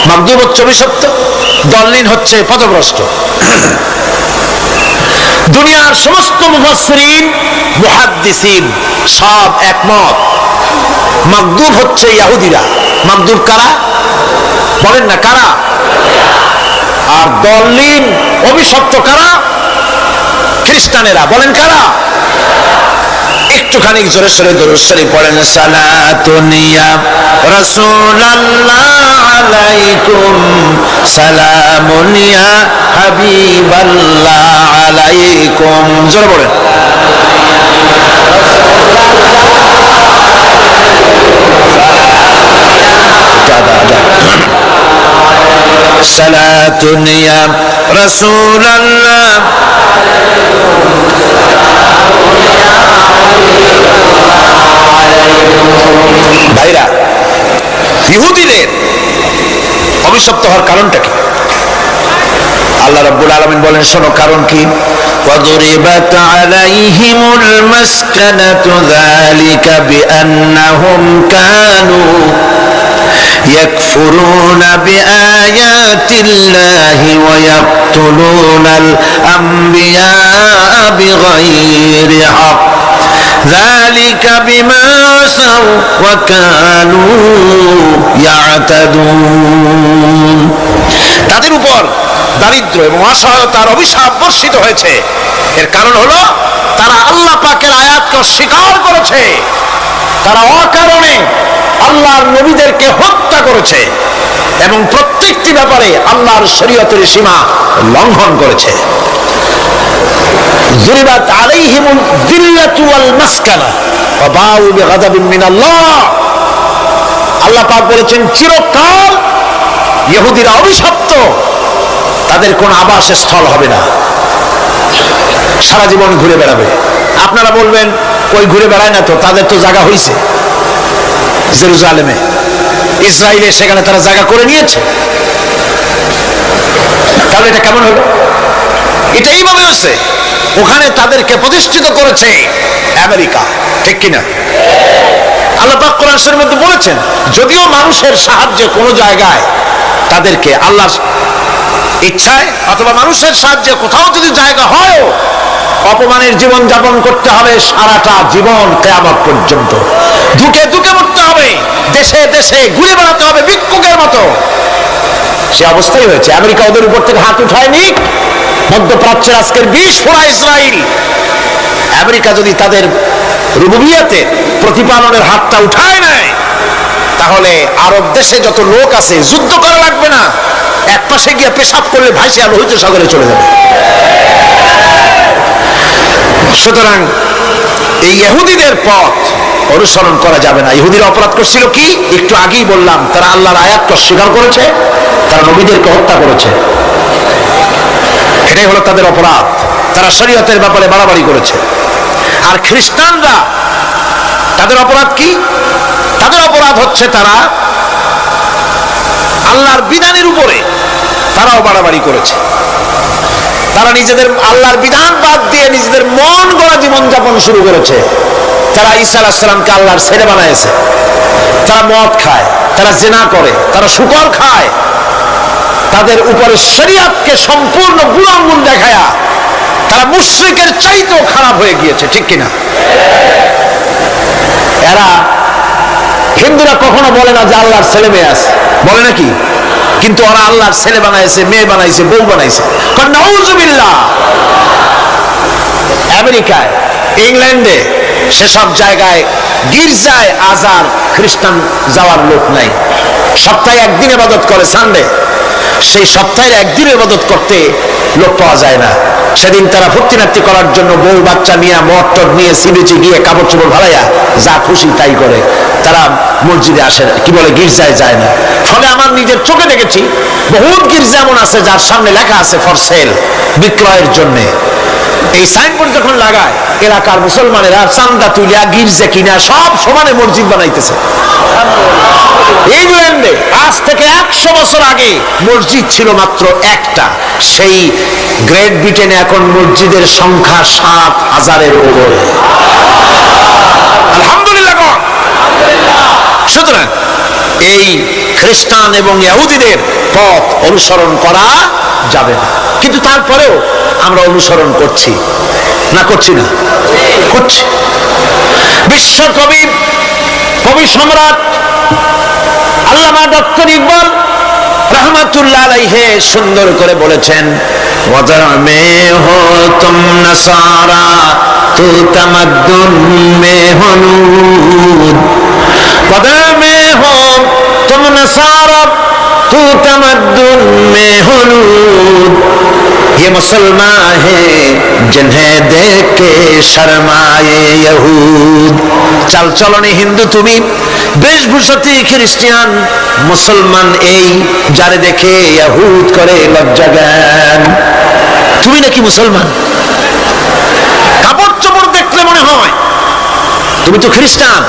মাগদুব হচ্ছে অভিশপ্ত, দল্লিন হচ্ছে পথভ্রষ্ট। দুনিয়ার সমস্ত মুফাসসিরিন, মুহাদ্দিসিন সব একমত, মাগদুব হচ্ছে ইহুদিরা। মাগদুব কারা? বলেন না কারা? আর দল্লিন, অভিশপ্ত কারা? খ্রিস্টানেরা। বলেন কারা? একটুখানি জোরে সোরে দরুদ শরীফ পড়েন। সালাতুন ইয়া রাসূলুল্লাহ আলাইকুম, সালামুন ইয়া হাবিবাল্লাহ আলাইকুম। জোরে বলেন। সালাতুন ইয়া রাসূলাল্লাহ। ভাইরা, ইহুদিদের অভিশপ্ত হওয়ার কারণটা কি? আল্লাহ রাব্বুল আলামিন বলেন, শোনো কারণ কি। وَضُرِبَتْ عَلَيْهِمُ الْمَسْكَنَةُ ذَلِكَ بِأَنَّهُمْ كَانُوا يَكْفُرُونَ بِآيَاتِ اللَّهِ وَيَقْتُلُونَ الْأَنبِيَاءَ بِغَيْرِ حَقٍّ ذَلِكَ بِمَا عَصَوْا وَكَانُوا يَعْتَدُونَ। তাদের উপর দারিদ্র এবং অসহায়তার অভিশাপ বর্ষিত হয়েছে। এর কারণ হলো তারা আল্লাহ পাকের আয়াতকে অস্বীকার করেছে, তারা অকারণে আল্লাহর নবীদেরকে হত্যা করেছে এবং প্রত্যেকটি ব্যাপারে আল্লাহর শরীয়তের সীমা লঙ্ঘন করেছে। যুরিবাত আলাইহিমুল যিল্লাতু ওয়াল মাসকানা ওয়া বাউ বিগাযাবিন মিনাল্লাহ। আল্লাহ পাক বলেছেন, চিরকাল ইহুদিরা অভিশপ্ত, তাদের কোন আবাসস্থল হবে না, সারা জীবন ঘুরে বেড়াবে। আপনারা বলবেন, ওই ঘুরে বেড়ায় না তো, তাদের তো জায়গা হয়েছে জেরুজালেমে, ইসরায়েলে, সেখানে তারা জায়গা করে নিয়েছে। তাহলে এটা কেমন হলো? এটা এইভাবে হচ্ছে, ওখানে তাদেরকে প্রতিষ্ঠিত করেছে আমেরিকা, ঠিক কিনা? আল্লাহ পাক কোরআন শরীফের মধ্যে বলেছেন, যদিও মানুষের সাহায্যে কোনো জায়গায় তাদেরকে আল্লাহর ইচ্ছায় অথবা মানুষের সাহায্যে কোথাও যদি জায়গা হয়, অপমানের জীবন যাপন করতে হবে সারাটা জীবন, কিয়ামত পর্যন্ত ধুকে ধুকে মরতে হবে, দেশে দেশে ঘুরে বেড়াতে হবে ভিক্ষুকের মতো। সে অবস্থাই হয়েছে। আমেরিকা ওদের উপর থেকে হাত উঠায়নি। মধ্যপ্রাচ্যের আজকের 20 ফোঁড়া ইসরায়েল, আমেরিকা যদি তাদের রুবুবিয়াতে প্রতিপালনের হাতটা উঠায় নেয়, তাহলে আরব দেশে যত লোক আছে যুদ্ধ করা লাগবে না, এক পাশে গিয়ে পেশাব করলে ভাইসে লোহিত সাগরে চলে যাবে। সুতরাং এই ইহুদিদের পথ অনুসরণ করা যাবে না। ইহুদিরা অপরাধ করছিল কি? একটু আগেই বললাম, তারা আল্লাহর আয়াতকে অস্বীকার করেছে, তারা নবীদেরকে হত্যা করেছে, এটাই হলো তাদের অপরাধ। তারা শরীয়তের ব্যাপারে বাড়াবাড়ি করেছে। আর খ্রিস্টানরা, তাদের অপরাধ কি? তাদের অপরাধ হচ্ছে তারা আল্লাহর বিধানের উপরে তারাও বাড়াবাড়ি করেছে। তারা নিজেদের আল্লাহর বিধান বাদ দিয়ে নিজেদের মন গড়া জীবন যাপন শুরু করেছে। তারা ঈসা আলাইহিস সালামকে আল্লাহর ছেলে বানাইছে। তারা মদ খায়, তারা জিনা করে, তারা শুকর খায়। তাদের উপরে শরীয়তকে সম্পূর্ণ বুড়াঙ্গুল দেখায়া তারা মুশরিকের চাইতেও খারাপ হয়ে গিয়েছে, ঠিক কিনা? এরা, হিন্দুরা কখনো বলে না যে আল্লাহর ছেলে মেয়ে আছে, বলে নাকি? কিন্তু ওরা আল্লাহর ছেলে বানাইছে, মেয়ে বানাইছে, বউ বানাইছে। নাউযুবিল্লাহ। আমেরিকায়, ইংল্যান্ডে, সেসব জায়গায় গির্জায় আজ আর খ্রিস্টান যাওয়ার লোক নাই। সপ্তাহে একদিন ইবাদত করে, সানডে। সেই সপ্তাহের একদিন ইবাদত করতে লোক পাওয়া যায় না। সেদিন তারা ফুর্তিনার্তি করার জন্য বউ বাচ্চা নিয়ে, মদ টদ নিয়ে, সিবিচি গিয়ে কাপড় চোপড় ভালাইয়া যা খুশি তাই করে। তারা মসজিদে আসে, কি বলে, গির্জায় যায় না। ফলে আমার নিজের চোখে দেখেছি বহুত গির্জা এমন আছে যার সামনে লেখা আছে ফর সেল, বিক্রয়ের জন্য। এই সাইনবোর্ড যখন লাগায়, এলাকার মুসলমানেরা চান্দা তুলিয়া গির্জা কিনা সব সমানে মসজিদ বানাইতেছে। ইংল্যান্ডে আজ থেকে 100 বছর আগে মসজিদ ছিল মাত্র একটা। সেই গ্রেট ব্রিটেনে এখন মসজিদের সংখ্যা 7,000-এর উপরে। আলহামদুলিল্লাহ। সুতরাং এই খ্রিস্টান এবং ইহুদিদের পথ অনুসরণ করা যাবে না। কিন্তু তারপরেও আমরা অনুসরণ করছি না, করছি না? করছি। বিশ্বকবি, কবি সম্রাট আল্লামা ডক্টর ইকবাল रहमतुल्लाह अलैहि সুন্দর করে বলেছেন, वदर में हो तुम नसारा तो तमद्दुन में हो नूर, वदर में हो तुम नसारा तो तमद्दुन में हो नूर, ये मुसलमान है जिन्हें देख के शर्माए यहूद। চাল চলনে হিন্দু তুমি, বেশভূষাতে খ্রিস্টান, মুসলমান এই, যারে দেখে ইয়াহুদ করে লজ্জা জ্ঞান। তুমি নাকি মুসলমান? কাপড় চোপড় দেখলে মনে হয় তুমি তো খ্রিস্টান।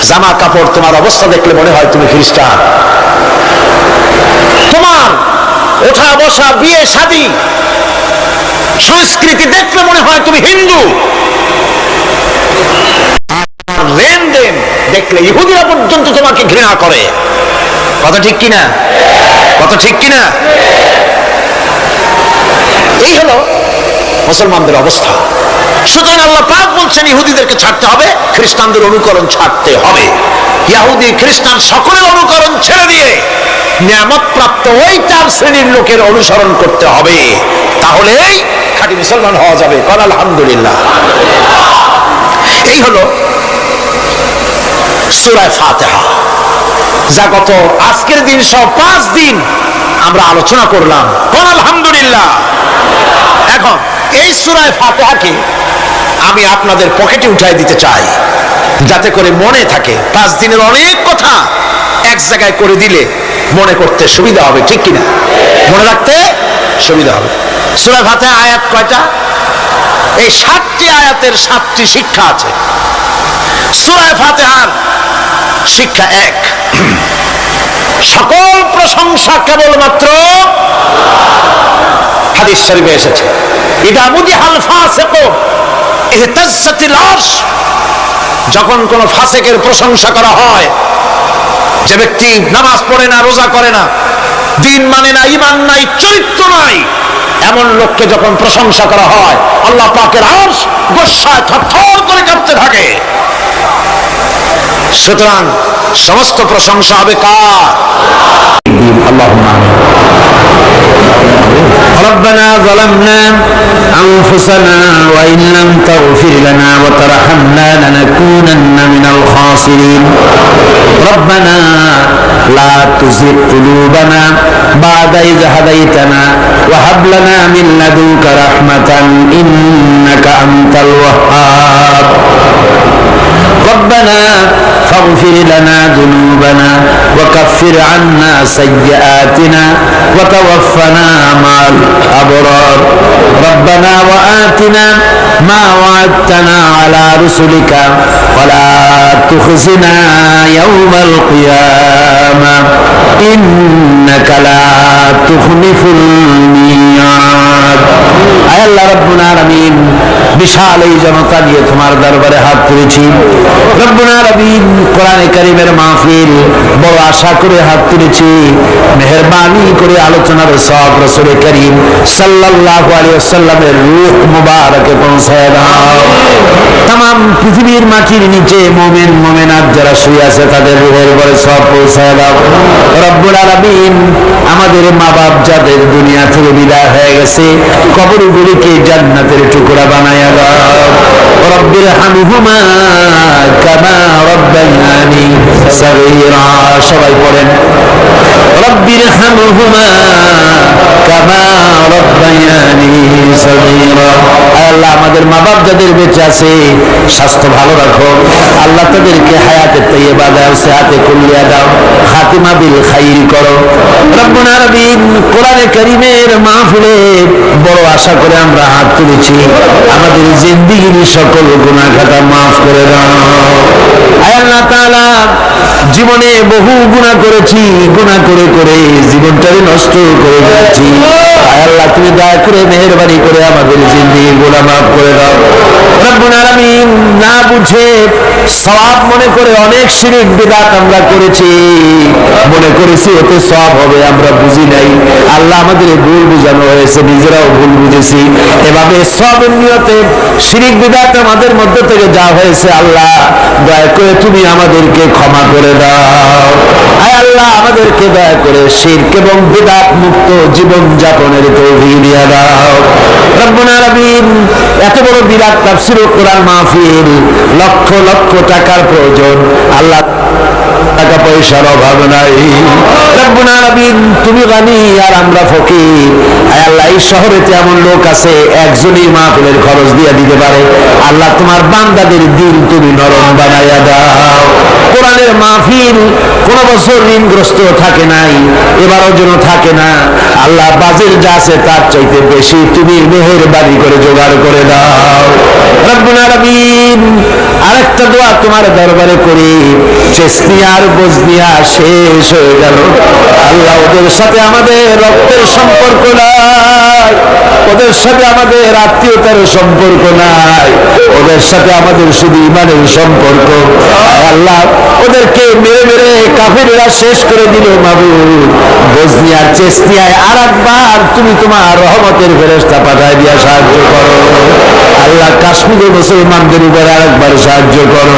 জামা কাপড়, তোমার অবস্থা দেখলে মনে হয় তুমি খ্রিস্টান। তোমার ওঠা বসা, বিয়ে শাদী, সংস্কৃতি দেখলে মনে হয় তুমি হিন্দু। আর লেনদেন দেখলে ইহুদিরা পর্যন্ত তোমাকে ঘৃণা করে। কথা ঠিক কিনা? কথা ঠিক কিনা? এই হলো মুসলমানদের অবস্থা। সুতরাং আল্লাহ পাক বলছেন ইহুদিদেরকে ছাড়তে হবে, খ্রিস্টানদের অনুকরণ ছাড়তে হবে। ইহুদি খ্রিস্টান সকলের অনুকরণ ছেড়ে দিয়ে নিয়ামত প্রাপ্ত ওই 4 শ্রেণীর লোকের অনুসরণ করতে হবে, তাহলেই খাঁটি মুসলমান হওয়া যাবে। কল আলহামদুলিল্লাহ। এই হলো সূরা ফাতিহা, যা গত আজকের দিন সহ 5 দিন আমরা আলোচনা করলাম। কল আলহামদুলিল্লাহ। এখন এই সূরা ফাতিহাকে আমি আপনাদের পকেটে উঠাই দিতে চাই, যাতে করে মনে থাকে। 5 দিনের অনেক কথা এক জায়গায় করে দিলে মনে করতে সুবিধা হবে, ঠিক কিনা? মনে রাখতে সুবিধা হবে। সূরা ফাতিহা আয়াত কয়টা? এই 7টি আয়াতের 7টি শিক্ষা আছে। সূরা ফাতিহার শিক্ষা 1, সকল প্রশংসা কেবলমাত্র হাদিস শরীফে এসেছে, ইদা মুদিহাল ফাসিকু ইহতাজ্জাতিল আরশ। যখন কোন ফাসিকের প্রশংসা করা হয়, যে ব্যক্তি নামাজ পড়ে না, রোজা করে না, দিন মানে না, ঈমান নাই, চরিত্র নাই, এমন লোককে যখন প্রশংসা করা হয়, আল্লাহ পাকের আরশ গোসায় থরথর করে কাঁপতে থাকে। সুতরাং সমস্ত প্রশংসা হবে কার? আল্লাহুম্মা আমিন। ربنا ظلمنا أنفسنا وإن لم تغفر لنا وترحمنا لنكونن من الخاسرين ربنا لا تزغ قلوبنا بعد إذ هديتنا وهب لنا من لدنك رحمة إنك أنت الوهاب ربنا فاغفر لنا ذنوبنا وكفر عنا سيئاتنا وتوفنا مع الأبرار ربنا وآتنا ما وعدتنا على رسلك ولا تخزنا يوم القيامة إنك لا تخلف الميعاد আয় আল্লাহ রব্বুল আলামিন, বিশাল এই জনতা নিয়ে তোমার দরবারে হাত তুলেছি। রব্বুল আলামিন, কোরআনে কারীমের মাহফিল বড় আশা করে হাত তুলেছি। মেহেরবানি করে আলোচনার সওয়াব রাসূল করিম সাল্লাল্লাহু আলাইহি ওয়াসাল্লামের রূহ মুবারকে পৌঁছায় দাও। तमाम পৃথিবীর মাটির নিচে মুমিন মুমিনাত যারা শুয়ে আছে তাদের রূহের উপরে সওয়াব পৌঁছায় দাও। রব্বুল আলামিন, আমাদের মা বাপ যাদের দুনিয়া থেকে বিদায় হয়ে গেছে, কবরগুলিকে জান্নাতের টুকরা বানায়া দাও। রব্বির হামহুমা কামা রব্বায়ানি সগীরা। সবাই পড়েন, রব্বির হামহুমা কামা রব্বায়ানি সগীরা। আল্লাহ, আমাদের মা বাপ যাদের বেঁচে আছে স্বাস্থ্য ভালো রাখো। আল্লাহ তাদেরকে হায়াতে তাইয়্যিবা দাও, সেহাতে কুল্লিয়া দাও, খাতিমা বিল খাইর করো। রব্বুল আলামিন, কোরআনে কারীমের মাহফিলে বড় আশা করে আমরা হাত তুলেছি। আমাদের জিন্দেগির সকল গুনাহ খাতা মাফ করে দাও। আয় আল্লাহ তাআলা, জীবনে বহু গুনাহ করেছি, গুনাহ করে করে জীবনটাকে নষ্ট করে দিয়েছি। আয় আল্লাহ, তুমি দয়া করে মেহেরবানি করে আমাদের জিন্দেগির গুনাহ মাফ করে দাও। রব্বুল আলামিন, না বুঝে সওয়াব মনে করে অনেক শিরক বিদআত আমরা করেছি, মনে করেছি ওতে সওয়াব হবে, আমরা বুঝি নাই। আল্লাহ, আমাদের ভুল বুঝানো হয়েছে, নিজেরাও ভুল বুঝেছি। এভাবে সওয়াবের নিয়তে শিরক বিদআত আমাদের মধ্যে থেকে যা হয়েছে, আল্লাহ দয়া করে তুমি আমাদেরকে ক্ষমা করে দাও। আয় আল্লাহ, আমাদেরকে দয়া করে শিরক এবং বিদআত মুক্ত জীবন যাপনের তৌফিক দিয়ে দাও। রব্বুল আলামিন, এত বড় বিরাট তাফসীর ও কোরআন মাহফিল, লক্ষ লক্ষ টাকার প্রয়োজন। আল্লাহ টাকা পয়সার অভাব নাই। রব্বুল আলামিন তুমি গানি আর আমরা ফকির। আয় আল্লাহ, এই শহরেতে এমন লোক আছে একজনই মাহফিলের খরচ দিয়ে দিতে পারে। আল্লাহ তোমার বান্দাদের দিল তুমি নরম বানাইয়া দাও। কোরআনের মাহফিল কোন বছর ঋণগ্রস্ত থাকে নাই, এবারও যেন থাকে না। আল্লাহ বাজেট যা আছে তার চাইতে বেশি তুমি মেহেরবানি করে জোগাড় করে দাও রব্বুল আলামিন। আরেকটা দোয়া তোমার দরবারে করি, চেস্তিয়া আর বজনিয়া শেষ হয়ে গেল আল্লাহ, ওদের সাথে আমাদের রক্তের সম্পর্ক নাই, ওদের সাথে আমাদের আত্মীয়তার সম্পর্ক নাই, ওদের সাথে আমাদের শুধু ইমানের সম্পর্ক। আল্লাহ ওদেরকে মেরে মেরে কাফিররা শেষ করে দিল মাবুদ। বজনিয়ার চেস্তিয়ায় আর একবার তুমি তোমার রহমতের ফেরেশতা পাঠায় দিয়া সাহায্য করো আল্লাহ। কাশ্মীরের মুসলমানদের উপরে আরেকবার সাহায্য করো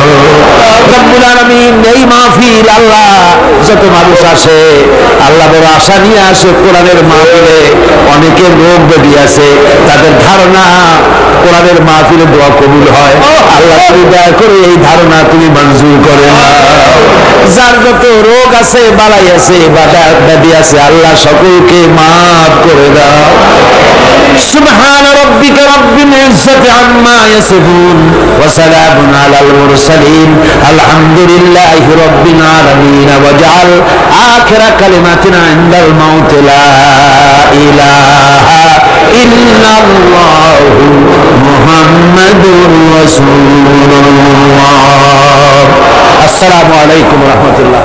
রব্বুল আলামিন। এই মাহফিল আল্লাহ যত মানুষ আসে আল্লাহ বড় আশা নিয়ে আসে কোরআনের মাহফিলে। অনেকের রোগ ব্যাধি আছে, তাদের ধারণা কোরআনের মাহফিলে দোয়া কবুল হয়। আল্লাহ তুমি দয়া করে এই ধারণা তুমি মঞ্জুর করে নাও। যার যত রোগ আছে, বালাই আছে, ব্যাধি আছে, আল্লাহ সকলকে মাফ করে দাও। সুবহান রাব্বিকা রাব্বিল ইজ্জাতি আম্মা ইয়াসিফুন ওয়া সালামুন আলাল মুরসালিন আলহামদুলিল্লাহি রাব্বিল আলামিন। ওয়াজআল আখিরা কালিমাতিনা ইনদাল মাউত লা ইলাহা ইল্লাল্লাহু মুহাম্মাদুর রাসূলুল্লাহ। আসসালামু আলাইকুম ওয়া রাহমাতুল্লাহ।